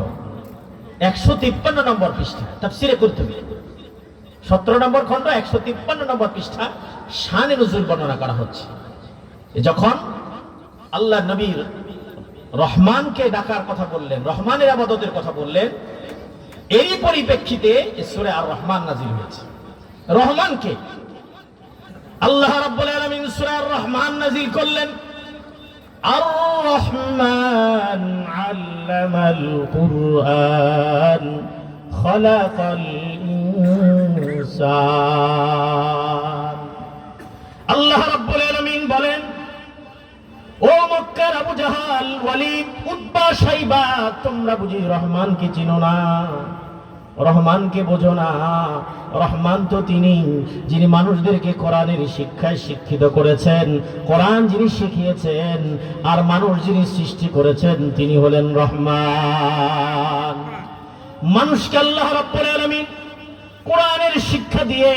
153 নম্বর পৃষ্ঠা। তাফসীরে কুরতুবী 17 নম্বর খণ্ড 153 নম্বর পৃষ্ঠা শানে নজরুল বর্ণনা করা হচ্ছে। যখন আল্লাহ নবী রহমানকে ডাকার কথা বললেন, রহমানের ইবাদতের কথা বললেন, এই পরিপ্রেক্ষিতে সূরা আর রহমান নাযিল হয়েছে। রহমানকে আল্লাহ রাব্বুল আলামিন সূরা আর রহমান নাযিল করলেন। আর রহমান আল্লামাল কুরআন খালাকাল ইনসান। আল্লাহ রাব্বুল আলামিন বলেন, ও মক্কার আবু জাহাল, ওয়ালিদ, উতবা, শাইবা, তোমরা বুঝি রহমানকে চিনো না, রহমানকে বোঝো না। রহমান তো তিনি যিনি মানুষদেরকে কোরআনের শিক্ষায় শিক্ষিত করেছেন, কোরআন যিনি শিখিয়েছেন, আর মানুষ যিনি সৃষ্টি করেছেন তিনি হলেন রহমান। মানুষকে আল্লাহ রাব্বুল আলামিন কোরআনের শিক্ষা দিয়ে,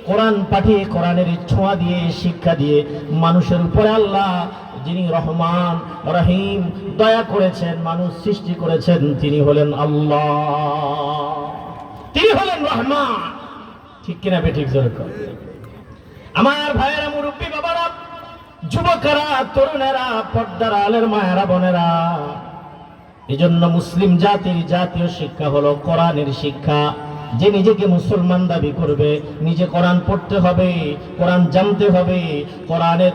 কোরআন পাঠিয়ে, কোরআনের ছোঁয়া দিয়ে, শিক্ষা দিয়ে মানুষের উপরে আল্লাহ যিনি রহমান রহিম দয়া করেছেন, মানুষ সৃষ্টি করেছেন, তিনি হলেন আল্লাহ, তিনি হলেন রহমান। ঠিক কিনা বেঠিক জোরে কর। আমার ভাইয়েরা, মুরব্বী বাবারা, যুবকেরা, তরুণেরা, পর্দার আলের মায়েরা, বোনেরা, এজন্য মুসলিম জাতির জাতীয় শিক্ষা হলো কোরআনের শিক্ষা। যে নিজেকে মুসলমান দাবি করবে, নিজে কোরআন পড়তে হবে, কোরআন জানতে হবে, কোরআনের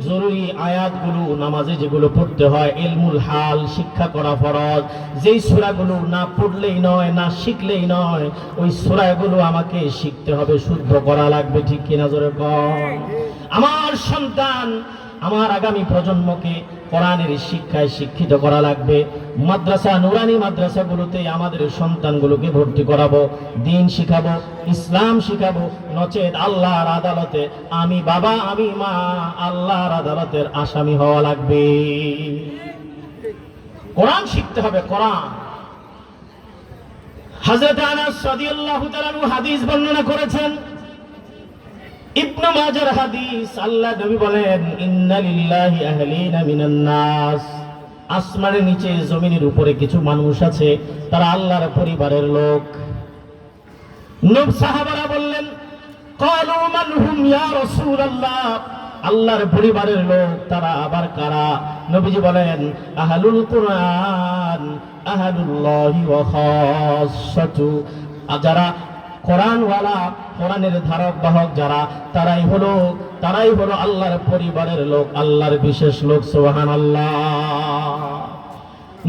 জরুরি আয়াতগুলো নামাজে যেগুলো পড়তে হয়, ইলমুল হাল শিক্ষা করা ফরজ। যেই সূরাগুলো না পড়লেই নয়, না শিখলেই নয়, ওই সূরাগুলো আমাকে শিখতে হবে, শুদ্ধ করা লাগবে। ঠিক কিনা জোরে কর। আমার সন্তান, আমার আগামী প্রজন্মকে কোরআনের শিক্ষায় শিক্ষিত করা লাগবে। মাদ্রাসা, নুরানি মাদ্রাসাগুলোতে আমাদের সন্তানগুলোকে ভর্তি করাবো, দ্বীন শিখাবো, ইসলাম শিখাবো। নচেত আল্লাহর আদালতে আমি বাবা, আমি মা, আল্লাহর আদালতের আসামি হওয়া লাগবে। কোরআন শিখতে হবে, কোরআন। হযরত আনাস রাদিয়াল্লাহু তাআলা হাদিস বর্ণনা করেছেন, ইবনে মাজার হাদিস। আল্লাহ নবী বলেন, ইন্না লিল্লাহি আহলিনা মিনান নাস। আসমানের নিচে, জমিনের উপরে কিছু মানুষ আছে, তারা আল্লাহর পরিবারের লোক। সাহাবারা বললেন, ক্বালু মান হুম ইয়া রাসূলুল্লাহ, আল্লাহর পরিবারের লোক তারা আবার কারা? নবীজি বলেন, আহলুল কুরআন, আহলুল্লাহি ওয়া খাসসাতু, যারা কোরআনওয়ালা, কোরআনের ধারক বাহক যারা, তারাই হলো আল্লাহর পরিবারের লোক, আল্লাহর বিশেষ লোক। সুবহানাল্লাহ।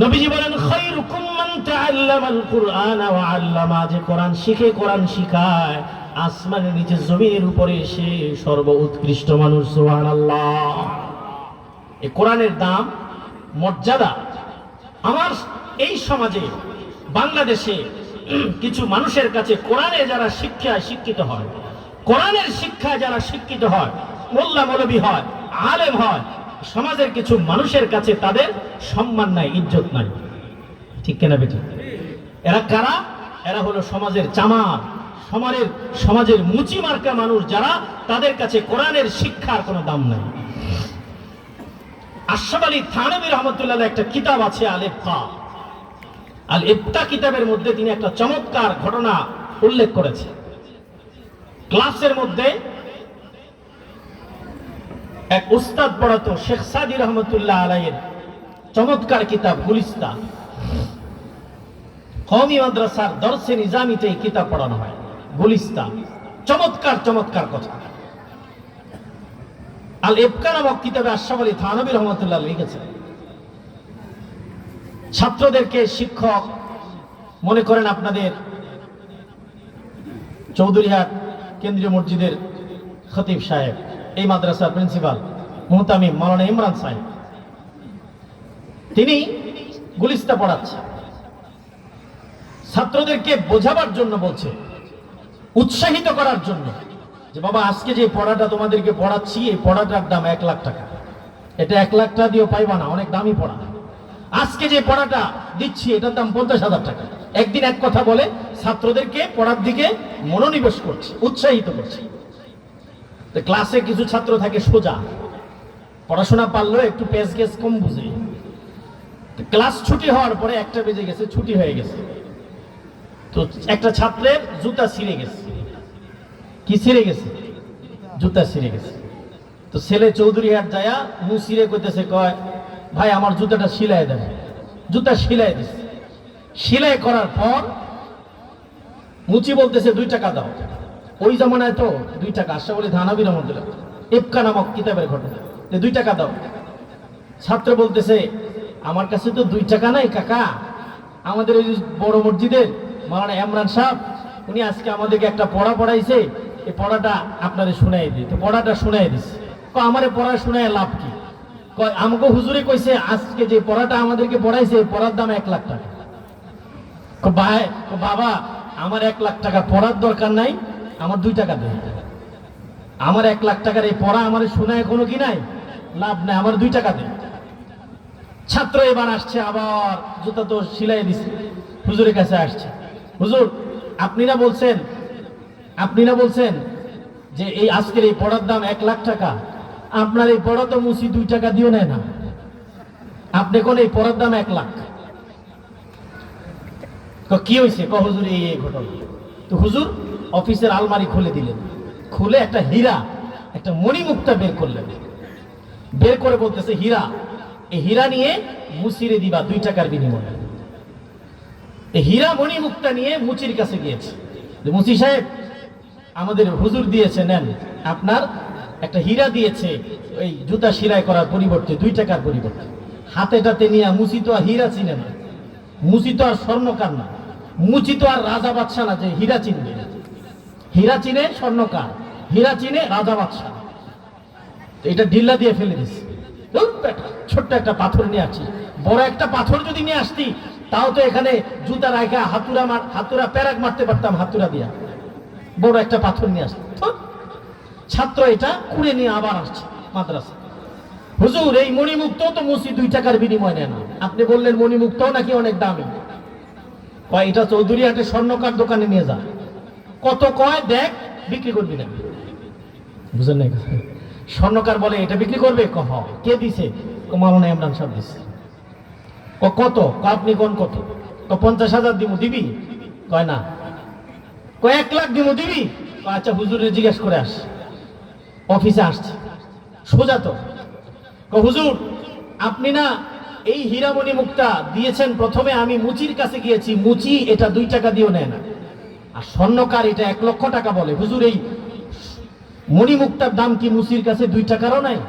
নবীজি বলেন খায়রুকুম মান তাআল্লামাল কুরআনা ওয়া আল্লামা, যে কোরআন শিখে, কোরআন শিখায়, আসমানের নিচে জমিনের উপরে সে সর্ব উৎকৃষ্ট মানুষ। সুবহানাল্লাহ। এই কোরআনের দাম, মর্যাদা আমার এই সমাজে, বাংলাদেশে কিছু মানুষের কাছে কোরআনে যারা শিক্ষিত হয়, কোরআনের শিক্ষায় যারা শিক্ষিত হয়, মোল্লা মৌলবী হয়, আলেম হয়, সমাজের কিছু মানুষের কাছে তাদের সম্মান নাই, ইজ্জত নাই। ঠিক কিনা বেটি? এরা কারা? এরা হলো সমাজের চামার, সমাজের মুচি মার্কা মানুষ, যারা, তাদের কাছে কোরআনের শিক্ষার কোনো দাম নাই। আশরাফ আলী থানভী রহমতুল্লাহ একটা কিতাব আছে আল ইফতা কিতাবের মধ্যে তিনি একটা চমৎকার ঘটনা উল্লেখ করেছে। ক্লাসের মধ্যে এক উস্তাদ পড়াতো, শেখ সাদি রহমতুল্লাহ আলাইহির চমৎকার কিতাব গুলিস্তা। কওমি মাদ্রাসার দরসে নিজামিতে এই কিতাব পড়ানো হয়, গুলিস্তা। চমৎকার কথা। আল ইফকা নামক কিতাবে আশরাফ আলী থানভী রহমতুল্লাহ লিখেছেন, ছাত্রদেরকে শিক্ষক মনে করেন আপনাদের চৌধুরীহাট কেন্দ্রীয় মসজিদের খতিব সাহেব, এই মাদ্রাসার প্রিন্সিপাল মুহতামিম মাওলানা ইমরান সাহেব, তিনি গুলিস্তা পড়াচ্ছে। ছাত্রদেরকে বোঝাবার জন্য বলছে, উৎসাহিত করার জন্য, যে বাবা আজকে যে পড়াটা তোমাদেরকে পড়াচ্ছি, এই পড়াটার দাম 1 লাখ টাকা। এটা 1 লাখ টাকা দিয়েও পাইবা না, অনেক দামি পড়া। আজকে যে পড়াটা দিচ্ছি এটার দাম 50,000 টাকা। একদিন এক কথা বলে ছাত্রদেরকে পড়ার দিকে মনোনিবেশ করছে, উৎসাহিত করছে। ক্লাসে কিছু ছাত্র থাকে সোজা, পড়াশোনা পারলেও একটু পেজ গেস কম বুঝে। ক্লাস ছুটি হওয়ার পরে 1টা বেজে গেছে, ছুটি হয়ে গেছে, তো একটা ছাত্রের জুতা ছিঁড়ে গেছে। কি ছিঁড়ে গেছে? জুতা ছিঁড়ে গেছে। তো ছেলে চৌধুরীহাট যায়া মুসিরে কইতেছে, কয় ভাই আমার জুতাটা সিলাই দেন। জুতা সিলাই দিছে। সিলাই করার পর মুচি বলতেছে 2 টাকা দাও। ওই জামানায় তো 2 টাকা। আশরাফ আলী থানভী রহমতুল্লাহ ইফকা নামক কিতাবের ঘটনা, 2 টাকা দাও। ছাত্র বলতেছে আমার কাছে তো 2 টাকা নাই কাকা, আমাদের ওই বড় মসজিদের মাওলানা ইমরান সাহেব, উনি আজকে আমাদেরকে একটা পড়া পড়াইছে, এই পড়াটা আপনাদের শুনাই দিই। তো পড়াটা শুনাই দিচ্ছে। আমারে পড়া শুনায় লাভ কি? আমাকে হুজুরে কইছে আজকে যে পড়াটা আমাদেরকে পড়াইছে, পড়ার দাম 1 লাখ টাকা। বাবা আমার 1 লাখ টাকা পড়ার দরকার নাই, আমার 2 টাকা দেন। আমার 1 লাখ টাকার এই পড়া আমার শোনায় কোনো কি নাই, লাভ নাই, আমার 2 টাকা দেন। ছাত্র এবার আসছে, আবার জুতা তো সিলাই দিছে, হুজুরের কাছে আসছে। হুজুর আপনি না বলছেন যে এই আজকের এই পড়ার দাম 1 লাখ টাকা, আপনার এই পড়া তো মুসি 2 টাকা দিও নেয় না, আপনি কোন এই পড়ার দাম 1 লাখ। কি হয়েছে? হুজুর এই ঘটনা। তো হুজুর অফিসের আলমারি খুলে দিলেন, খুলে একটা হীরা, একটা মণিমুক্তা বের করলেন। বের করে বলতেছে হীরা, এই হীরা নিয়ে মুসিরে দিবা 2 টাকার বিনিময়ে। এই হীরা মণিমুক্তা নিয়ে মুচির কাছে গিয়েছে, মুচি সাহেব আমাদের হুজুর দিয়েছে, নেন আপনার একটা হীরা দিয়েছে ওই জুতা সিলাই করার পরিবর্তে, 2 টাকার পরিবর্তে। হাতেটাতে নিয়ে মুচি তো আর হীরা চিনে না, মুচি তো আর স্বর্ণকার না, মুচি তো আর রাজা বাদশা না যে হীরা চিনবে। হীরা চিনে স্বর্ণকার, হীরা চিনে রাজা বাদশা। এটা ঢিল্লা দিয়ে ফেলে দিচ্ছে। ছোট্ট একটা পাথর নিয়ে আসছি, বড় একটা পাথর যদি নিয়ে আসতি তাও তো এখানে জুতা রাখা হাতুরা প্যারাক মারতে পারতাম, হাতুরা দিয়া। বড় একটা পাথর নিয়ে আসছি। ছাত্র এটা কুড়ে নিয়ে আবার আসছে মাদ্রাসা। হুজুর এই মণিমুক্ত তো মুসি 2 টাকার বিনিময় নেয় না, আপনি বললেন মণিমুক্ত নাকি অনেক দামি। কয় এটা চৌধুরীহাটে স্বর্ণকার দোকানে নিয়ে যা। কত কয় দেখ, বিক্রি করবি না। বুঝলেন না? স্বর্ণকার বলে এটা বিক্রি করবে? কে দিছে? মাওলানা ইমরান সাহেব দিছে। কত? আপনি কোন কত? 50,000 দিমু, দিবি? কয় না। 1 লাখ দিমু, দিবি? আচ্ছা হুজুরে জিজ্ঞেস করে আস। অফিসে আসছে সোজা তো, হুজুর আপনি না এই হীরামণি মুক্তা দিয়েছেন, প্রথমে আমি মুচির কাছে গিয়েছি, মুচি এটা 2 টাকা দিয়েও নেয় না, আর স্বর্ণকার এটা 1 লক্ষ টাকা বলে। হুজুর এই মণিমুক্তার দাম কি মুসির কাছে 2 টাকারও নাই?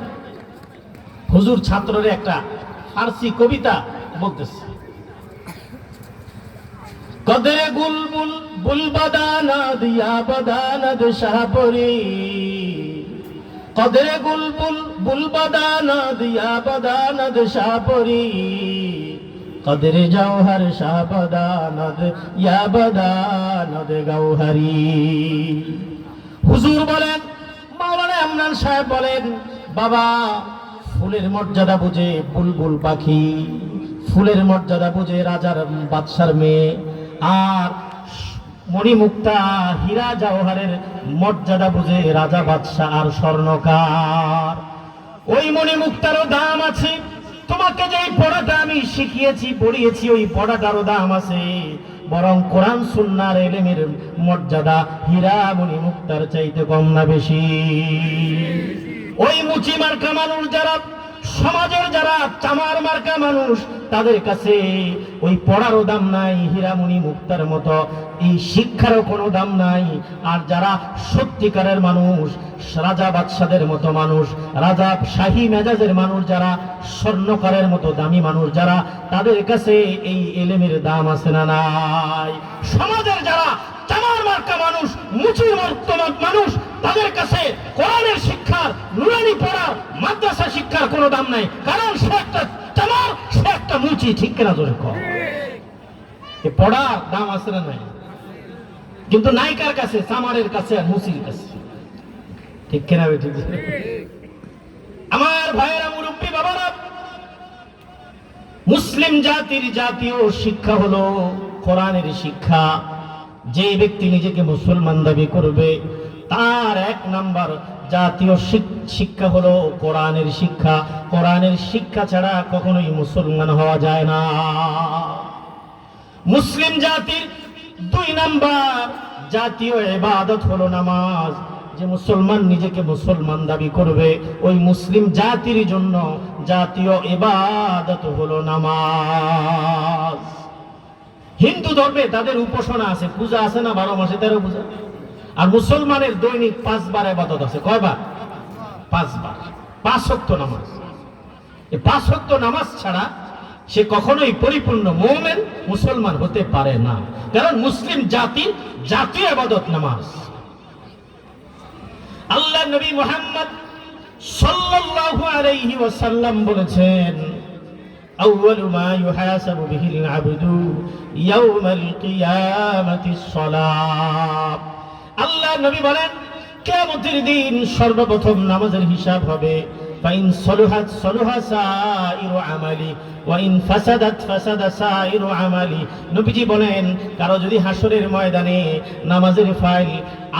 হুজুর ছাত্ররে একটা ফার্সি কবিতা বলতেছে, কদরে গুলবুল বুলবাদানা দিয়া বাদানাদ শাহপরি, কদরে গুলবুল বুলবাদানা দিয়া বাদানাদ শাহপরি, কদরে জওহর শাহবাদানাদ ইয়া বাদানাদ গৌহরি। হুজুর বলেন, মাওলানা ইমরান সাহেব বলেন, বাবা ফুলের মর্যাদা বুঝে বুলবুল পাখি, ফুলের মর্যাদা বুঝে রাজার বাদশার মেয়ে, আর মণিমুক্তা হীরা জওহরের মর্যাদা বুঝে রাজা বাদশা আর স্বর্ণকার। ওই মণিমুক্তারও দাম আছে, তোমাকে যে পড়াটা আমি শিখিয়েছি পড়িয়েছি ওই পড়াটারও দাম আছে, বরং কোরআন সুন্নাহর ইলমের মর্যাদা হীরা মণিমুক্তার চাইতে কম না বেশি? ওই মুচি মার্কা মানুষ যারা, সমাজের যারা চামার মার্কা মানুষ, তাদের কাছে ওই পড়ারও দাম নাই, হীরামণি মুক্তার মতো এই শিক্ষারও কোনো দাম নাই। আর যারা সত্যিকারের মানুষ, রাজা বাদশাদের মতো মানুষ, রাজা শাহী মেজাজের মানুষ যারা, স্বর্ণকারের মতো দামি মানুষ যারা, তাদের কাছে এই ইলমের দাম আছে না নাই? সমাজের যারা চামার মার্কা মানুষ, মুচির মর্তমত মানুষ, তাদের কাছে কোরআনের শিক্ষার, নুরানি পড়ার, মাদ্রাসা শিক্ষার কোনো দাম নাই, কারণ সে একটা চামার, সে একটা মুচি। ঠিক কিনা জোরে কর? এ পড়ার দাম আছে না নাই? কিন্তু নায়িকার কাছে, চামারের কাছে আর মুচির কাছে। ঠিক কিনা? ঠিক। আমার ভাইয়েরা, মুরব্বী বাবারা, মুসলিম জাতির জাতীয় শিক্ষা হলো কোরআনের শিক্ষা। যে ব্যক্তি নিজেকে মুসলমান দাবি করবে তার 1 নাম্বার জাতীয় শিক্ষা হলো কোরআনের শিক্ষা। কোরআনের শিক্ষা ছাড়া কখনোই মুসলমান হওয়া যায় না। মুসলিম জাতির 2 নাম্বার জাতীয় ইবাদত হলো নামাজ। যে মুসলমান নিজেকে মুসলমান দাবি করবে ওই মুসলিম জাতির জন্য জাতীয় ইবাদত হলো নামাজ। হিন্দু ধর্মে তাদের উপাসনা আছে, পূজা আছে না, 12 মাসে 13 পূজা। আর মুসলমানের দৈনিক 5 বার ইবাদত আছে। কয়বার? 5 বার। 5 ওয়াক্ত নামাজ। এই 5 ওয়াক্ত নামাজ ছাড়া সে কখনোই পরিপূর্ণ মুমিন, মুসলমান হতে পারে না। কারণ মুসলিম জাতির জাতীয় ইবাদত নামাজ। আল্লাহ নবী মুহাম্মদ সাল্লাল্লাহু আলাইহি ওয়াসাল্লাম বলেছেন, আউয়ালু মা ইউহাসাবু বিহিল আবদু ইয়াউমাল কিয়ামাতিস সালাত। আল্লাহ নবী বলেন, কিয়ামতের দিন সর্বপ্রথম নামাজের হিসাব হবে। ফাইন সলুহাত সলুহা সাইরু আমালি ওয়া ইন ফাসাদাত ফাসাদা সাইরু আমালি। নবীজি বলেন, কারো যদি হাসরের ময়দানে নামাজের ফাইল,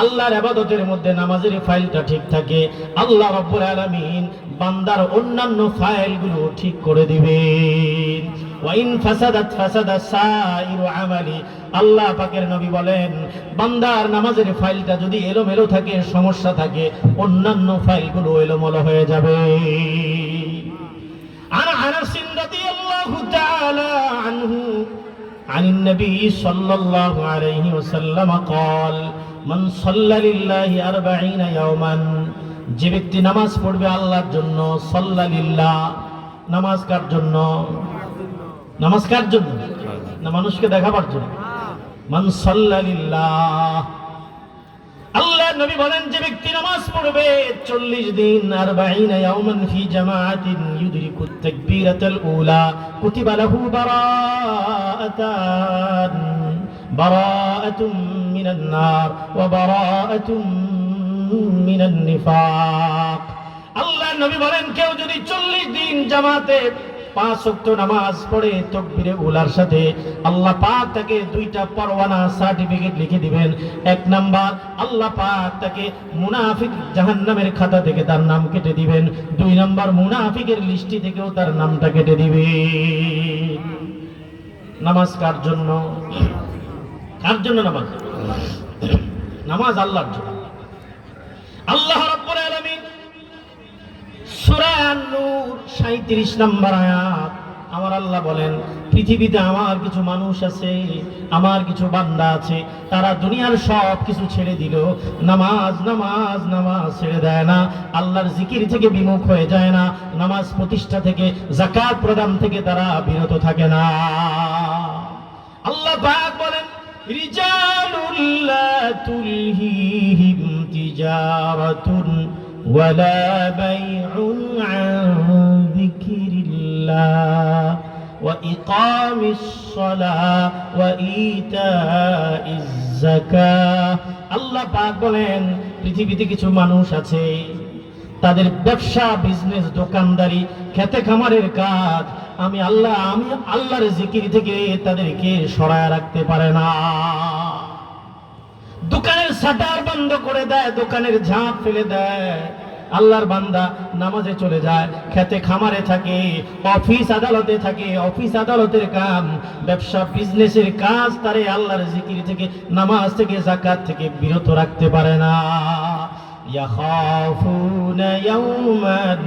আল্লাহর ইবাদতের মধ্যে নামাজের ফাইলটা ঠিক থাকে, আল্লাহ রাব্বুল আলামিন বান্দার অন্যান্য ফাইলগুলো ঠিক করে দিবেন। ওয়া ইন ফাসাদাত ফাসাদা সাইরু আমালি। আল্লাহ পাকের নবী বলেন, বান্দার নামাজের ফাইলটা যদি এলোমেলো থাকে, সমস্যা থাকে, অন্যান্য ফাইলগুলো এলোমেলো হয়ে যাবে। عن أنس رضي الله تعالى عنه عن النبي صلى الله عليه وسلم قال من صلى لله 40 يوما। যে ব্যক্তি নামাজ পড়বে আল্লাহর জন্য, সাল্লা লিল্লাহ, নামাজ কার জন্য? নামাজ কার জন্য? না মানুষকে দেখাবার জন্য? মান সাল্লা লিল্লাহ। আল্লাহ নবী বলেন, যে ব্যক্তি নামাজ পড়বে 40 দিন, 40 ইয়াওমান ফি জামাআতিন ইউদরিকুত তাকবীরাতাল উলা, কুতিবা লাহু বারাআতুন মিনান নার ওয়া বারাআতুন মিনান নিফাক। আল্লাহ নবী বলেন, কেউ যদি 40 দিন জামাতে 5 ওয়াক্ত নামাজ পড়ে তাকবীরে উলার সাথে, আল্লাহ পাক তাকে 2টা পরওয়ানা সার্টিফিকেট লিখে দিবেন। 1 নাম্বার, আল্লাহ পাক তাকে মুনাফিক জাহান্নামের খাতা থেকে তার নাম কেটে দিবেন। 2 নাম্বার, মুনাফিকের লিস্টি থেকেও তার নামটা কেটে দিবেন। নামাজ কার জন্য? কার জন্য নামাজ? নামাজ আল্লাহর জন্য। আল্লাহ রাব্বুল আলামিন সূরা আন-নূর 37 নম্বর আয়াত, আমার আল্লাহ বলেন, পৃথিবীতে আমার কিছু মানুষ আছে, আমার কিছু বান্দা আছে, তারা দুনিয়ার সব কিছু ছেড়ে দিল, নামাজ নামাজ নামাজ ছেড়ে দেয় না, আল্লাহর জিকির থেকে বিমুখ হয়ে যায় না, নামাজ প্রতিষ্ঠা থেকে, যাকাত প্রদান থেকে তারা বিরত থাকে না। আল্লাহ পাক বলেন, রিজালুল লা তুলহিহিম তিজারাতুন ওয়ালা বাইউন আন যিকরিল্লাহ ওয়া ইকামিস সালাহ ওয়া ইতাইজ যাকাহ। আল্লাহ পাক বলেন, পৃথিবীতে কিছু মানুষ আছে, তাদের ব্যবসা, বিজনেস, দোকানদারি, খেতে খামারের কাজ আমি আল্লাহর জিকির থেকে তাদেরকে সরায় রাখতে পারে না। দোকানের শাটার বন্ধ করে দেয়, দোকানের ঝাঁপ ফেলে দেয়, আল্লাহর বান্দা নামাজে চলে যায়, খেতে খামারে থাকে, অফিস আদালতে থাকে, অফিস আদালতের কাম, ব্যবসা বিজনেসের কাজ তারে আল্লাহর জিকির থেকে, নামাজ থেকে, যাকাত থেকে বিরত রাখতে পারে না। ইয়াখাফুনা ইয়াওমান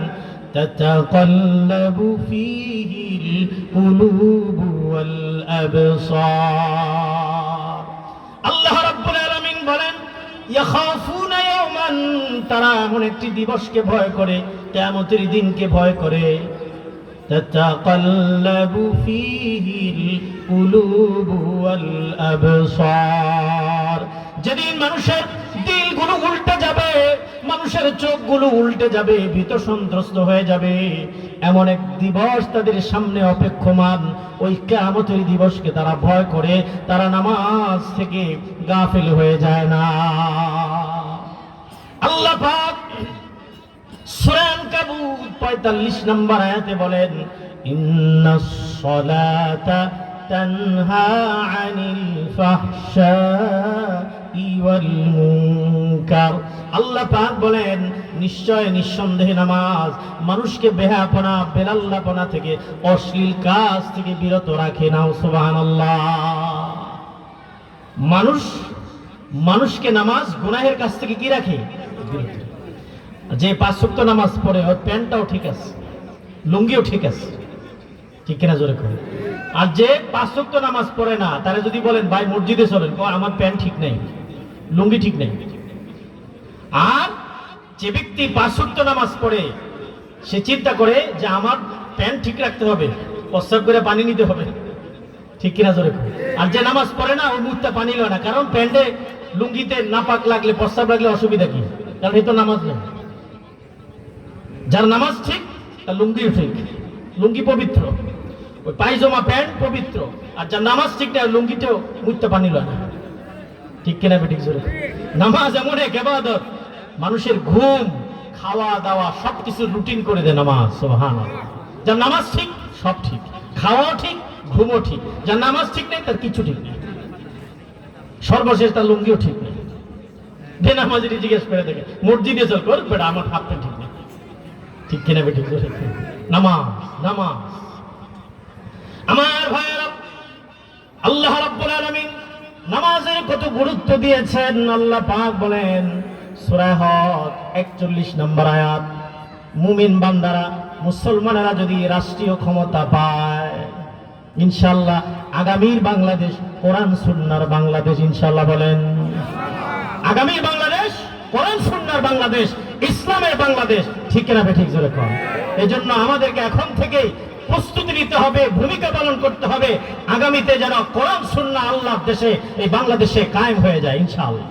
তাতাকাল্লাবু ফীহিল কুলুবু ওয়াল আবসার। আল্লাহ রাব্বুল আলামিন বলেন, ইয়াখাফুনা ইয়াওমান, তারা এমন একটি দিবসকে ভয় করে, কিয়ামতের দিনকে ভয় করে, তাতাকাল্লাবু ফীহিল কুলুবু ওয়াল আবসার, যেদিন মানুষের দিলগুলো উল্টে যাবে, মানুষের চোখগুলো উল্টে যাবে, ভীত সন্ত্রস্ত হয়ে যাবে, এমন এক দিবস তাদের সামনে অপেক্ষমান। ওই কিয়ামতের দিবসকে তারা ভয় করে, তারা নামাজ থেকে গাফিল হয়ে যায় না। আল্লাহ পাক সূরা আনকাবুত 45 নম্বর আয়াতে বলেন, ইন্নাস সালাতা তানহা আনিল ফাহশাই ওয়াল মুনকার। আল্লাহ পাক বলেন, নিশ্চয় নিঃসন্দেহে নামাজ মানুষকে বেহায়াপনা, বেলাল্লাপনা থেকে, অশ্লীল কাজ থেকে বিরত রাখে না। সুবহানাল্লাহ। মানুষকে নামাজ গুনাহের কাছ থেকে কি রাখে? যে 5 ওয়াক্ত নামাজ পড়ে, ওর প্যান্টটাও ঠিক আছে, লুঙ্গিও ঠিক আছে, ঠিক কিনা জোরে করে। আর যে 5 ওয়াক্ত নামাজ পড়ে না, তারা যদি বলেন ভাই মসজিদে চলেন, আমার প্যান্ট ঠিক নেই, লুঙ্গি ঠিক নেই। আর যে ব্যক্তি 5 ওয়াক্ত নামাজ পড়ে, সে চিন্তা করে যে আমার প্যান্ট ঠিক রাখতে হবে, প্রস্রাব করে পানি নিতে হবে, ঠিক কিনা জোরে করে। আর যে নামাজ পড়ে না, ও মুখটা পানি লয় না, কারণ প্যান্টে লুঙ্গিতে নাপাক লাগলে, প্রস্রাব লাগলে অসুবিধা কি? কারণ এই তো নামাজ নেই। যার নামাজ ঠিক, তার লুঙ্গিও ঠিক, লুঙ্গি পবিত্র, ওই পায়জামা প্যান্ট পবিত্র। আর যার নামাজ ঠিক না, লুঙ্গিতেও মুখটা পানি লয় না, ঠিক কিনা বেঠিক জোরে। নামাজ এমন এক ইবাদত, মানুষের ঘুম, খাওয়া দাওয়া সবকিছু রুটিন করে দেয় নামাজ। সুবহানাল্লাহ। যার নামাজ ঠিক, সব ঠিক, খাওয়াও ঠিক, ঘুমও ঠিক। যার নামাজ ঠিক নেই, তার কিছু ঠিক নেই, সর্বশেষ তার লুঙ্গিও ঠিক নেই। যে নামাজের জিজ্ঞেস করে দেখে মসজিদে চল, কর বেটা আমার হাত প্যান্ট ঠিক নেই, ঠিক কিনা বেঠিক জোরে। নামাজ নামাজ আমার ভাইয়েরা, আল্লাহ রাব্বুল আলামিন নামাজের কত গুরুত্ব দিয়েছেন। আল্লাহ পাক বলেন সূরা হদ 41 নম্বর আয়াত, মুমিন বান্দারা, মুসলমানেরা যদি রাষ্ট্রীয় ক্ষমতা পায়, ইনশাআল্লাহ আগামীর বাংলাদেশ কোরআন সুন্নাহর বাংলাদেশ, ইনশাআল্লাহ বলেন। আগামীর বাংলাদেশ কোরআন সুন্নাহর বাংলাদেশ, ইসলামের বাংলাদেশ, ঠিক কিনা বেঠিক জোরে কর। এজন্য আমাদেরকে এখন থেকেই প্রস্তুতি নিতে হবে, ভূমিকা পালন করতে হবে, আগামীতে যেন কোরআন সুন্নাহ আল্লাহর দেশে, এই বাংলাদেশে কায়েম হয়ে যায়, ইনশাআল্লাহ।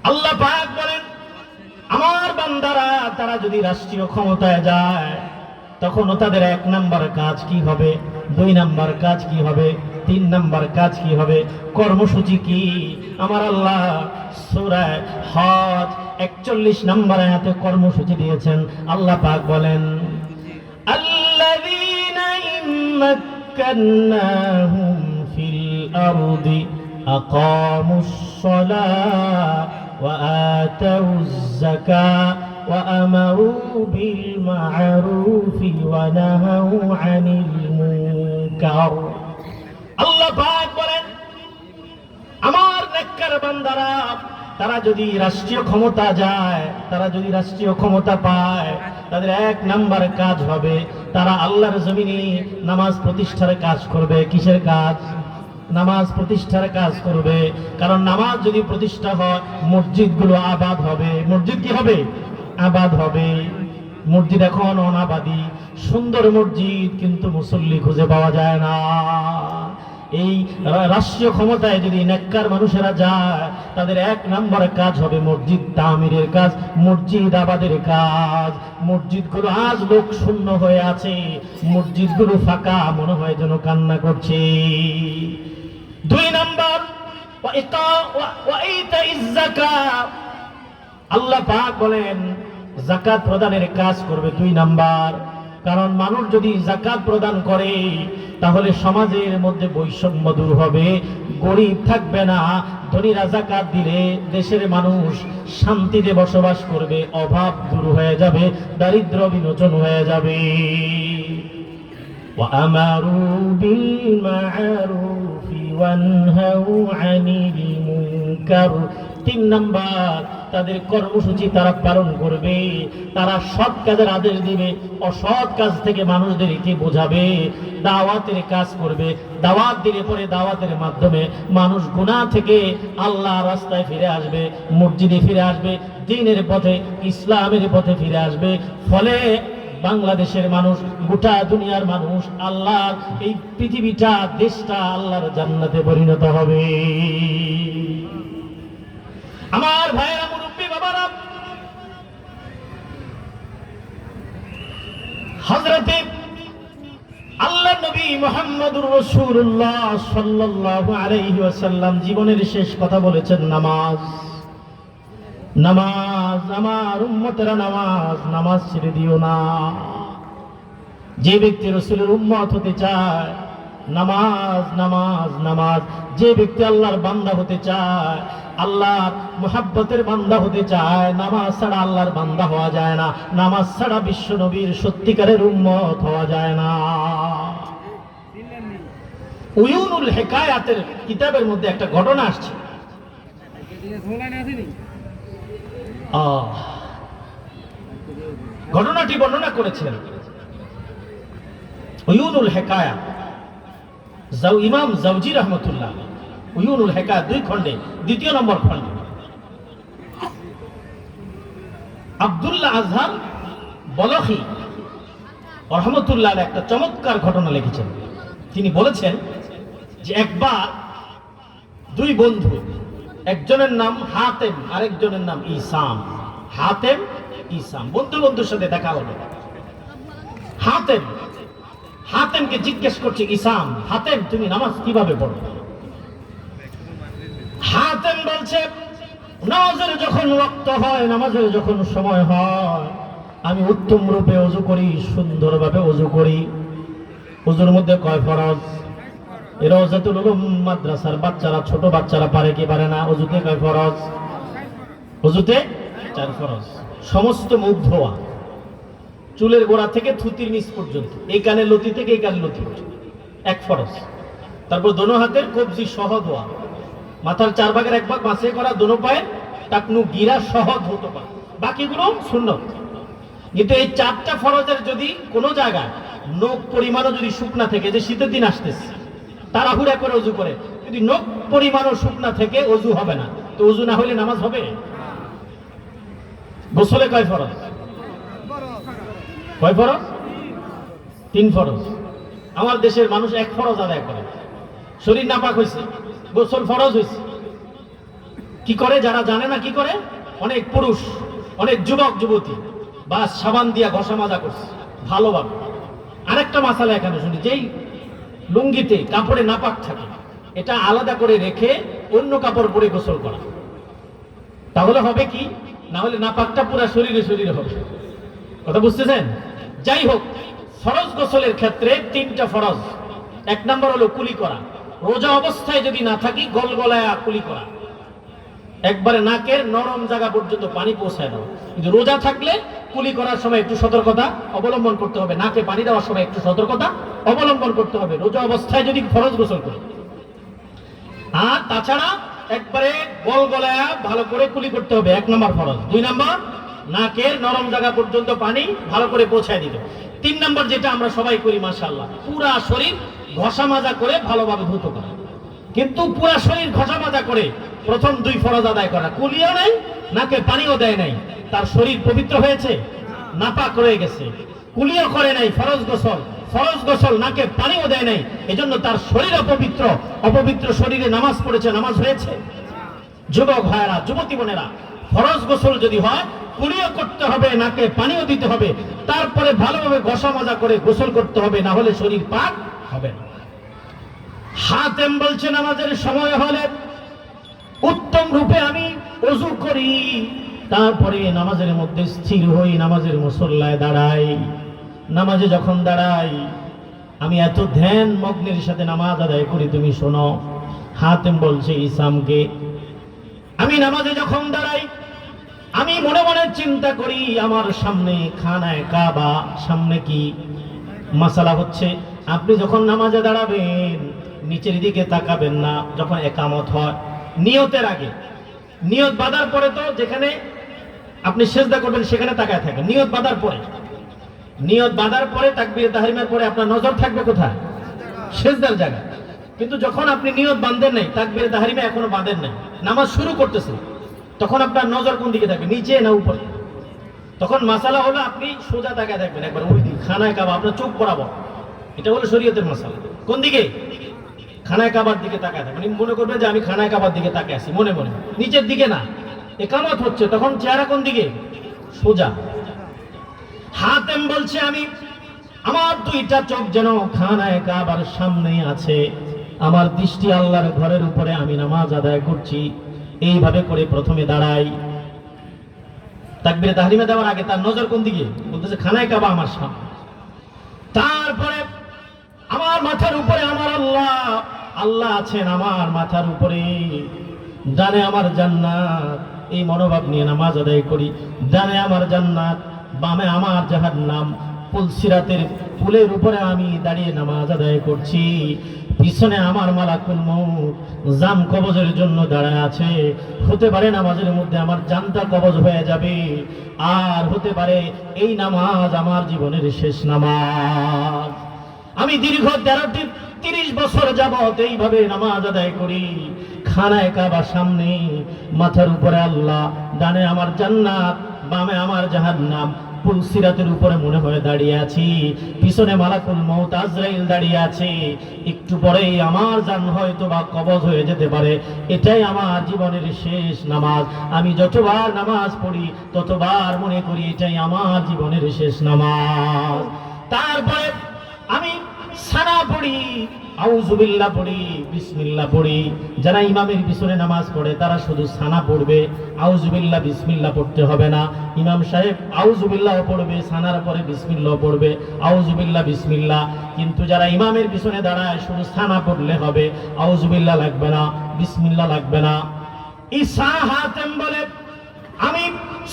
আল্লাহ পাক বলেন, আমার বান্দারা তারা যদি রাষ্ট্রীয় ক্ষমতায় যায়, তখন তাদের 1 নাম্বার কাজ কি হবে, 2 নাম্বার কাজ কি হবে, 3 নাম্বার কাজ কি হবে, কর্মসূচি কি? আমার আল্লাহ সূরা হজ 41 নম্বর আয়াতে কর্মসূচি দিয়েছেন। আল্লাহ পাক বলেন, আল্লাযীনা ইম্মাক্কান্নাহুম ফিল আরদি আকামুস সালাহ ওয়া আতাউজ যাকাহ ওয়া আমারু বিল মা'রুফি ওয়া নাহাউ আনিল মুনকার। আল্লাহ পাক বলেন, আমার নেককার বান্দারা তারা যদি রাষ্ট্রীয় ক্ষমতা যায়, তারা যদি রাষ্ট্রীয় ক্ষমতা পায়, তাদের এক নাম্বার কাজ হবে তারা আল্লাহর জমিনে নামাজ প্রতিষ্ঠার কাজ করবে। কিসের কাজ? নামাজ প্রতিষ্ঠার কাজ করবে। কারণ নামাজ যদি প্রতিষ্ঠা হয় মসজিদগুলো আবাদ হবে। মসজিদ কি হবে? আবাদ হবে। মসজিদ এখন অনাবাদী, সুন্দর মসজিদ কিন্তু মুসল্লি খুঁজে পাওয়া যায় না। এই রাষ্ট্রীয় ক্ষমতায় যদি নেককার মানুষেরা যায়, তাদের এক নম্বর কাজ হবে মসজিদ তামিরের কাজ, মসজিদ আবাদের কাজ। মসজিদগুলো আজ লোক শূন্য হয়ে আছে, মসজিদগুলো ফাঁকা, মনে হয় যেন কান্না করছে। দুই নম্বর, আল্লাহ পাক বলেন যাকাত প্রদানের কাজ করবে। দুই নাম্বার, কারণ মানুষ যদি যাকাত প্রদান করে তাহলে সমাজের মধ্যে বৈষম্য দূর হবে, গরিব থাকবে না। ধনীরা যাকাত দিলে দেশের মানুষ শান্তিতে বসবাস করবে, অভাব দূর হয়ে যাবে, দারিদ্র বিমোচন হয়ে যাবে। وَأَمَرُوا بِالْمَعْرُوفِ وَانْهَوْا عَنِ الْمُنكَرِ। তিন নাম্বার, তাদের কর্মসূচি তারা পালন করবে। তারা সৎ কাজের আদেশ দিবে, অসৎ কাজ থেকে মানুষদেরকে বোঝাবে, দাওয়াতের কাজ করবে। দাওয়াত দিলে পরে দাওয়াতের মাধ্যমে মানুষ গুনাহ থেকে আল্লাহ রাস্তায় ফিরে আসবে, মসজিদে ফিরে আসবে, দ্বীনের পথে, ইসলামের পথে ফিরে আসবে। ফলে বাংলাদেশের মানুষ, গোটা দুনিয়ার মানুষ, আল্লাহ এই পৃথিবীটা, দেশটা আল্লাহর জান্নাতে পরিণত হবে। আমার ভাইয়েরা, মুরব্বী বাবারা, হযরতে আল্লাহর নবী মুহাম্মদুর রাসূলুল্লাহ সাল্লাল্লাহু আলাইহি ওয়াসাল্লাম জীবনের শেষ কথা বলেছেন নামাজ। নামাজ, আমার উম্মতেরা নামাজ, নামাজ ছেড়ে দিও না। যে ব্যক্তি রাসূলের উম্মত হতে চায়, নামাজ নামাজ নামাজ। যে ব্যক্তি আল্লাহর বান্দা হতে চায়, আল্লাহর মুহাব্বতের বান্দা হতে চায়, নামাজ ছাড়া আল্লাহর বান্দা হওয়া যায় না। নামাজ ছাড়া বিশ্ব নবীর সত্যিকারের উম্মত হওয়া যায় না। উয়ুনুল হিকায়াতের কিতাবের মধ্যে একটা ঘটনা আসছে। ঘটনাটি বর্ণনা করেছেন উয়ুনুল হিকায়া ইমাম জাওজি রহমতুল্লাহ। উয়ুনুল হিকায়া 2 খণ্ডে, 2 নম্বর খণ্ড। আব্দুল্লাহ আজহার বলখি রহমতুল্লাহ একটা চমৎকার ঘটনা লিখেছেন। তিনি বলেছেন যে একবার 2 বন্ধু, একজনের নাম হাতেম, আরেকজনের নাম ইসাম। হাতেম, ইসাম বন্ধু বন্ধুর সাথে দেখা হলো। হাতেমকে জিজ্ঞেস করছে ইসাম, হাতেম তুমি নামাজ কিভাবে পড়ো? হাতেম বলছে নামাজের যখন ওয়াক্ত হয়, নামাজের যখন সময় হয়, আমি উত্তম রূপে ওযু করি, সুন্দরভাবে ওযু করি। ওযুর মধ্যে কয় ফরজ? রওজাতুল উলুম মাদ্রাসার বাচ্চারা, ছোট বাচ্চারা পারে কি পারে না? ওযুতে কয় ফরজ? ওযুতে 4 ফরজ। সমস্ত মুখ ধোয়া, চুলের গোড়া থেকে থুতির নিচ পর্যন্ত, এই কানের লতি থেকে এই কানের লতি পর্যন্ত 1 ফরজ। তারপর দোনো হাতের কবজি সহ ধোয়া, মাথার 4 ভাগের 1 ভাগ মাসে করা, দোনো পায়ের টাকনু গিরা সহ ধুতে পারে, বাকিগুলো সুন্নত। কিন্তু এই 4টা ফরজের যদি কোনো জায়গায় নখ পরিমাণও যদি শুকনা থেকে, যে শীতের দিন আসতেছে তাড়াহুড়া করে ওযু করে, যদি নখ পরিমাণও শুকনা থেকে ওযু হবে না, তো ওযু না হলে নামাজ হবে? গোসলে কয় ফরজ? কয় ফরজ? 3 ফরজ। আমার দেশের মানুষ 1 ফরজ আদায় করে। শরীর নাপাক হয়েছে, গোসল ফরজ হয়েছে, কি করে? যারা জানে না কি করে, অনেক পুরুষ, অনেক যুবক যুবতী বাস সাবান দিয়া ঘষা মাজা করছে ভালোভাবে। আরেকটা মাসালা এখানে শুনি, যেই লুঙ্গিতে কাপড়ে নাপাক থাকে, এটা আলাদা করে রেখে অন্য কাপড় পরে গোসল করা, তাহলে হবে কি? না হলে নাপাকটা পুরো শরীরে শরীরে হবে। কথা বুঝতেছেন? যাই হোক, ফরজ গোসলের ক্ষেত্রে 3টা ফরজ। 1 নম্বর হলো কুলি করা। রোজা অবস্থায় যদি না থাকি, গলগলায় কুলি করা, একবারে নাকের নরম জায়গা পর্যন্ত পানি পৌঁছায় দাও। কিন্তু রোজা থাকলে কুলি করার সময় একটু সতর্কতা অবলম্বন করতে হবে, নাকে পানি দেওয়ার সময় একটু সতর্কতা অবলম্বন করতে হবে, রোজা অবস্থায় যদি ফরজ গোসল করি। আর তাছাড়া একবারে গোল গলায়া ভালো করে কুলি করতে হবে, 1 নম্বর ফরজ। 2 নম্বর নাকের নরম জায়গা পর্যন্ত পানি ভালো করে পৌঁছায় দিতে। 3 নম্বর যেটা আমরা সবাই করি মাশাআল্লাহ, পুরা শরীর ঘষা মাজা করে ভালোভাবে ধুতে করা। কিন্তু পুরা শরীর ঘষা মাজা করে প্রথম 2 ফরজ আদায় করা, কুলিও নাই নাকে পানিও দেয় নাই, তার শরীর পবিত্র হয়েছে? নাপাক রয়ে গেছে। কুলিও করে নাই, ফরজ গোসল নাকে পানিও দেয় নাই, এজন্য তার শরীর অপবিত্র। অপবিত্র শরীরে নামাজ পড়েছে, নামাজ হয়েছে? যুবক ভাইরা, যুবতী বোনেরা, ফরজ গোসল যদি হয় কুলিও করতে হবে, নাকে পানিও দিতে হবে, তারপরে ভালোভাবে ঘষা মাজা করে গোসল করতে হবে, না হলে শরীর পাক হবে না। হাতেম বলছে নামাজের সময় হলে উত্তম রূপে আমি ওযু করি, তারপরে নামাজের মধ্যে স্থির হই, নামাজের মুসল্লায় দাঁড়াই। নামাজে যখন দাঁড়াই আমি এত ধ্যান মগ্নের সাথে নামাজ আদায় করি, তুমি শোনো। হাতেম বলছে ইসামকে, আমি নামাজে যখন দাঁড়াই আমি মনে মনে চিন্তা করি আমার সামনে খানায়ে কাবা, সামনে কি মাসালা হচ্ছে, আপনি যখন নামাজে দাঁড়াবেন নিচের দিকে তাকাবেন না। যখন একামত হয় নিয়তের আগে, নিয়ত বাঁধার পরে তো যেখানে আপনি সিজদা করবেন সেখানে তাকায় থাকেন। নিয়ত বাঁধার পরে, নিয়ত বাঁধার পরে তাকবীর তাহরিমের পরে আপনার নজর থাকবে কোথায়? সিজদার জায়গায়। কিন্তু যখন আপনি নিয়ত বাঁধেন নাই, তাকবীর তাহরিমে এখনো বাঁধেন নাই, নামাজ শুরু করতেছেন, তখন আপনার নজর কোন দিকে থাকবে? নিচে না উপরে? তখন মাসালা হলো আপনি সোজা তাকায় থাকবেন একবার ওই দিকে, খানায় কাবা, আপনার চোখ বরাবর। এটা হলো শরীয়তের মাসালা। কোন দিকে? খানায় কাবার দিকে তাকায় থাকবেন। মনে করবেন যে আমি খানায় কাবার দিকে তাকায় আছি, মনে মনে, নিচের দিকে না। একামত হচ্ছে তখন চেহারা কোন দিকে? সোজা। হাতেম বলছে আমি আমার 2টা চোখ যেন খানায়ে কাবার সামনে আছে, আমার দৃষ্টি আল্লাহর ঘরের উপরে, আমি নামাজ আদায় করছি। এইভাবে করে প্রথমে দাঁড়াই, তাকবীরে তাহরিমে দেওয়ার আগে তার নজর কোন দিকে? বলতেছে খানায়ে কাবা আমার সামনে। তারপরে আমার মাথার উপরে আমার আল্লাহ, আল্লাহ আছেন আমার মাথার উপরে, ডানে আমার জান্নাত, এই মনোভাব নিয়ে নামাজ আদায় করি। ডানে আমার জান্নাত, বামে আমার জাহান্নাম। পুলসিরাতের পুলের উপরে আমি দাঁড়িয়ে নামাজ আদায় করছি। পিছনে আমার মালাকুল মউত জান কবজের জন্য দাঁড়ায় আছে। হতে পারে নামাজের মধ্যে আমার জানটা কবজ হয়ে যাবে, আর হতে পারে এই নামাজ আমার জীবনের শেষ নামাজ। আমি দীর্ঘ 30 বছর যাবত এইভাবে নামাজ আদায় করি। খানায়ে কাবার সামনে, মাথার উপরে আল্লাহ, ডানে আমার জান্নাত, বামে আমার জাহান্নাম। পুলসিরাতের উপরে মনে হয় দাঁড়িয়ে আছি, পিছনে মালাকুল মউত আজরাইল দাঁড়িয়ে আছে। একটু পরেই আমার জান হয়তো বা কবজ হয়ে যেতে পারে। এটাই আমার জীবনের শেষ নামাজ। আমি যতবার নামাজ পড়ি ততবার মনে করি এটাই আমার জীবনের শেষ নামাজ। তারপরে আমি সানা পড়ি, আউযুবিল্লাহ পড়ি, বিসমিল্লাহ পড়ি। যারা ইমামের পিছনে নামাজ পড়ে তারা শুধু সানা পড়বে, আউযুবিল্লাহ বিসমিল্লাহ পড়তে হবে না। ইমাম সাহেব আউযুবিল্লাহ পড়বে, সানার পরে বিসমিল্লাহ পড়বে, আউযুবিল্লাহ বিসমিল্লাহ। কিন্তু যারা ইমামের পিছনে দাঁড়ায় শুধু সানা পড়লে হবে, আউযুবিল্লাহ লাগবে না, বিসমিল্লাহ লাগবে না। ঈসা হাতেম বলে আমি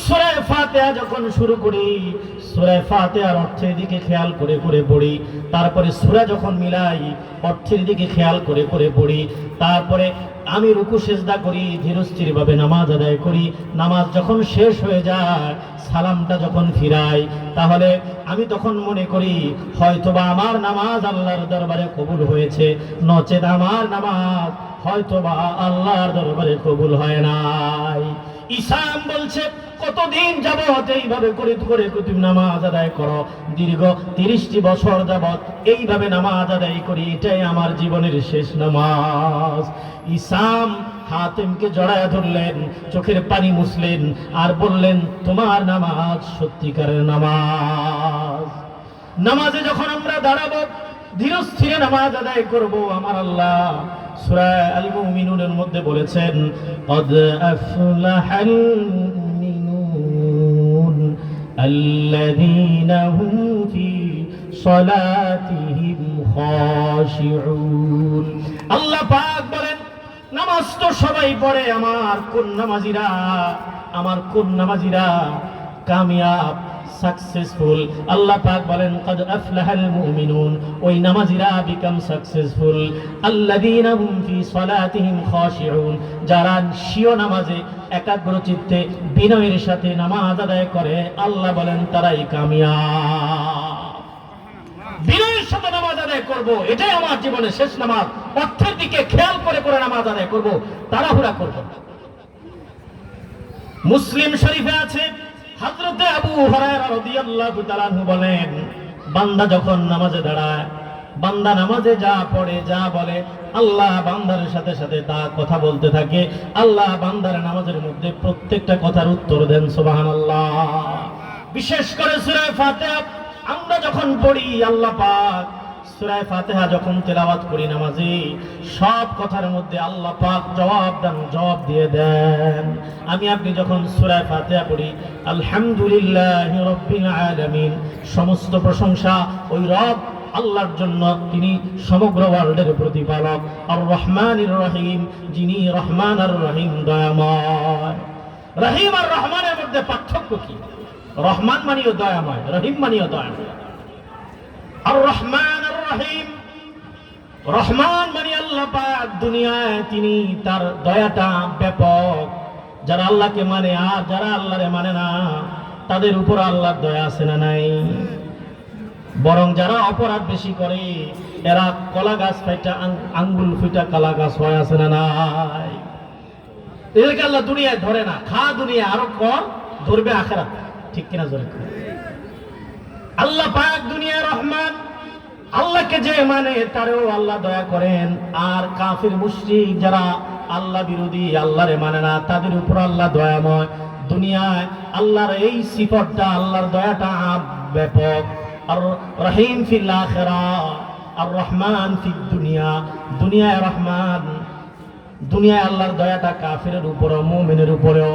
সূরা ফাতিহা যখন শুরু করি, সূরা ফাতিহার অর্থের দিকে খেয়াল করে করে পড়ি। তারপরে সূরা যখন মিলাই অর্থের দিকে খেয়াল করে করে পড়ি। তারপরে আমি রুকু সেজদা করি, ধীরস্থির ভাবে নামাজ আদায় করি। নামাজ যখন শেষ হয়ে যায়, সালামটা যখন ফিরাই, তাহলে আমি তখন মনে করি হয়তোবা আমার নামাজ আল্লাহর দরবারে কবুল হয়েছে, নচেত আমার নামাজ হয়তোবা আল্লাহর দরবারে কবুল হয় নাই। ইসাম বলছে কতদিন যাবত এইভাবে করে করে তুমি নামাজ আদায় করো? দীর্ঘ 30টি বছর যাবত এইভাবে নামাজ আদায় করি, এটাই আমার জীবনের শেষ নামাজ। ইসাম হাতেমকে জড়ায় ধরলেন, চোখের পানি মুছলেন, আর বললেন তোমার নামাজ সত্যিকারের নামাজ। নামাজে যখন আমরা দাঁড়াবো, ধীরস্থিরে নামাজ আদায় করব, আমার আল্লাহ সূরা আল মুমিনুনের মধ্যে বলেছেন কদ আফলাহাল মুমিনুন আল্লাযীনা হুম ফি সালাতিহিম খাশিউন। আল্লাহ পাক বলেন নামাজ তো সবাই পড়ে, আমার কোন নামাজিরা, আমার কোন নামাজিরা কামিয়াব, সাকসেসফুল। আল্লাহ পাক বলেন কদ আফলাহাল মুমিনুন, ওই নামাজিরা বিকাম সাকসেসফুল। আল্লাযীনা হুম ফি সালাতিহিম খাশিউন, যারা স্বীয় নামাজে একাগ্রচিত্তে বিনয়ের সাথে নামাজ আদায় করে, আল্লাহ বলেন তারাই কামিয়াব। বিনয়ের সাথে নামাজ আদায় করব, এটাই আমার জীবনের শেষ নামাজ। অর্থের দিকে খেয়াল করে করে নামাজ আদায় করব, তাড়াহুড়া করব না। মুসলিম শরীফে আছে, হযরতে আবু হুরায়রা রাদিয়াল্লাহু তাআলা আনহু বলেন, বান্দা যখন নামাজে দাঁড়ায়, বান্দা নামাজে যা পড়ে যা বলে, আল্লাহ বান্দার সাথে সাথে তা কথা বলতে থাকে। আল্লাহ বান্দার নামাজের মধ্যে প্রত্যেকটা কথার উত্তর দেন, সুবহানাল্লাহ। বিশেষ করে সূরা ফাতিহা আমরা যখন পড়ি, আল্লাহ পাক সূরা ফাতিহা যখন তেলাওয়াত করি নামাজে, সব কথার মধ্যে আল্লাহ পাক জবাব দিয়ে দেন। আমি আপনি যখন সূরা ফাতিহা পড়ি, আলহামদুলিল্লাহি রাব্বিল আলামিন, সমস্ত প্রশংসা ওই রব আল্লাহর জন্য, তিনি সমগ্র ওয়ার্ল্ডের প্রতিপালক। আর রহমানির রহিম, যিনি রহমান আর রহিম, দয়াময়। রহিম আর রহমানের মধ্যে পার্থক্য কি? রহমান মানিও দয়াময়, রহিম মানিও দয়াময়। আর রহমান আর রহিম, রহমান মানে আল্লাহ পাক দুনিয়ায় তিনি তার দয়াটা ব্যাপক। যারা আল্লাহকে মানে আর যারা আল্লাহরে মানে না, তাদের উপর আল্লাহর দয়া আছে না নাই? বরং যারা অপরাধ বেশি করে, এরা কলা গাছ ফাইটা আঙ্গুল ফুটা কলা গাছ হয়, আছে না নাই? এদেরকে আল্লাহ দুনিয়ায় ধরে না, খা দুনিয়া আরো কর, ধরবে আখিরাত। ঠিক কিনা জোরে? আল্লাহ পাক দুনিয়ার রহমান, আল্লাহকে যে মানে তারও আল্লাহ দয়া করেন। আর কাফির মুশরিক যারা আল্লাহ বিরোধী, আল্লাহরে মানে না, তাদের উপর আল্লাহ দয়াময়। দুনিয়ায় আল্লাহর এই সিফতটা, আল্লাহর দয়াটা ব্যাপক। আর রহিম ফিল আখিরাহ, আর রহমান ফিদ দুনিয়া, দুনিয়ায় রহমান, দুনিয়ায় আল্লাহর দয়াটা কাফিরের উপরও মুমিনের উপরেও।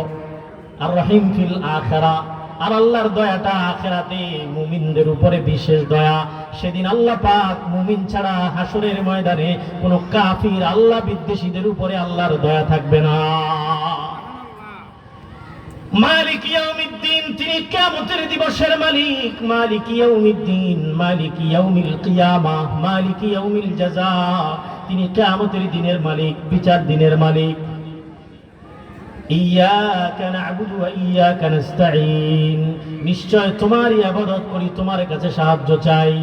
আর রহিম ফিল আখিরাহ, আর আল্লাহর দয়াটা আখিরাতে মুমিনদের উপরে বিশেষ দয়া। সেদিন আল্লাহ পাক মুমিন ছাড়া হাসরের ময়দানে কোনো কাফির আল্লাহ বিদ্বেষীদের উপরে আল্লাহর দয়া থাকবে না। মালিক ইয়াউমিদ্দিন, তিনি কিয়ামতের দিবসের মালিক। মালিক ইয়াউমিদ্দিন, মালিক ইয়াউমিল কিয়ামাহ, মালিক ইয়াউমিল জাযা, তিনি কিয়ামতের দিনের মালিক, বিচার দিনের মালিক। ইয়াকা না'বুদু ওয়া ইয়াকা নাস্তাঈন, নিশ্চয় তোমারই ইবাদত করি, তোমার কাছে সাহায্য চাই।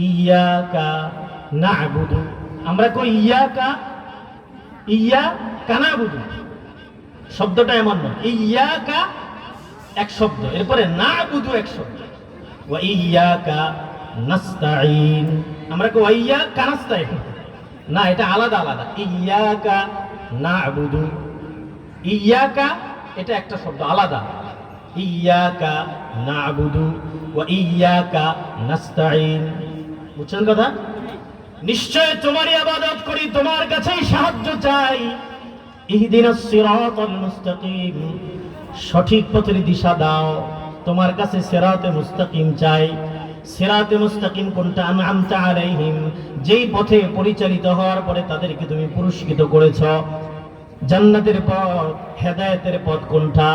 ইয়াকা না'বুদু, আমরা কই ইয়াকা না'বুদু, শব্দটা এমন না। ইয়াকা এক শব্দ, এরপরে না'বুদু এক শব্দ। ওয়া ইয়াকা নাস্তাঈন, আমরা কই ওয়া ইয়াকা নাস্তাঈন, না, এটা আলাদা আলাদা। ইয়াকা না'বুদু, ইয়াকা এটা একটা শব্দ আলাদা। ইয়াকা না'বুদু ওয়া ইয়াকা নাস্তাঈন, বুঝছেন কথা? নিশ্চয় তোমারই ইবাদত করি, তোমার কাছেই সাহায্য চাই। ইহদিনাস সিরাতাল মুস্তাকিম, সঠিক পথের দিশা দাও, তোমার কাছে সিরাতে মুস্তাকিম চাই। সিরাতে মুস্তাকিম কোনটা? আনআমতা আলাইহিম, যেই পথে পরিচালিত হওয়ার পরে তাদেরকে তুমি পুরস্কৃত করেছ। জান্নাতের পথ, হেদায়েতের পথ কোনটা?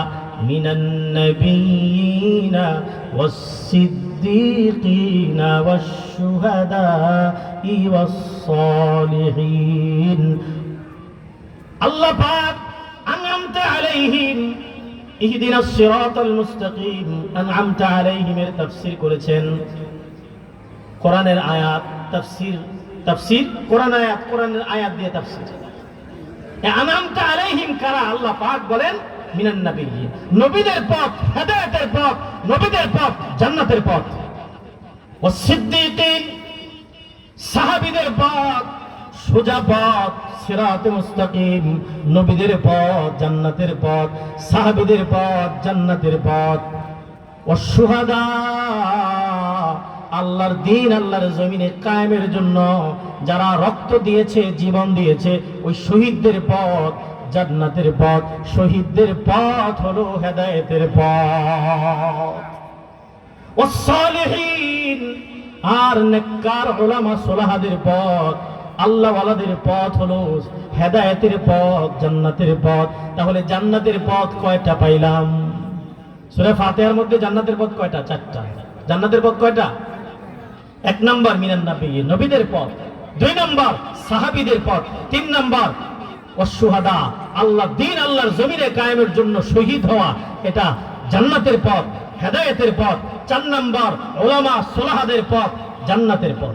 মিনান নাবিয়িনা ওয়াস সিদ্দিকিনা ওয়াশ শুহাদাই ওয়াস সালিহিন। আল্লাহ পাক আনআমতা আলাইহিম, ইহদিনাস সিরাতাল মুস্তাকিম, আনআমতা আলাইহিম এর তাফসীর করেছেন। কোরআনের আয়াত, তাফসীর কোরআন আয়াত, কোরআনের আয়াত দিয়ে তাফসীর। আনআমতা আলাইহিম কারা? আল্লাহ পাক বলেন মিনান নাবিয়্যিন, নবীদের পথ, হেদায়েতের পথ, নবীদের পথ, জান্নাতের পথ। ওয়াস সিদ্দিকিন, সাহাবীদের পথ, সোজা পথ, সিরাতে মুস্তাকিম, নবীদের পথ, জান্নাতের পথ, সাহাবীদের পথ, জান্নাতের পথ। ওয়াস শুহাদা, আল্লাহর দ্বীন, আল্লাহর জমিনে কায়েমের জন্য যারা রক্ত দিয়েছে, জীবন দিয়েছে, ওই শহীদদের পথ, জান্নাতের পথ। শহীদদের পথ হলো হেদায়েতের পথ। ওয়াস সালিহিন, আর নেককার উলামা সুলাহাদের পথ, আল্লাহওয়ালাদের পথ হলো হেদায়েতের পথ, জান্নাতের পথ। তাহলে জান্নাতের পথ কয়টা পাইলাম? সূরা ফাতিহার মধ্যে জান্নাতের পথ কয়টা? 4টা। জান্নাতের পথ কয়টা? 1 নাম্বার মিনান নাবিয়্যিন, নবীদের পথ। 2 নাম্বার সাহাবীদের পথ। 3 নাম্বার ওয়াসশুহাদা, আল্লাহ দ্বীন আল্লাহর জমিনে কায়েমের জন্য শহীদ হওয়া, এটা জান্নাতের পথ, হেদায়েতের পথ। 4 নাম্বার উলামা সুলাহাদের পথ, জান্নাতের পথ।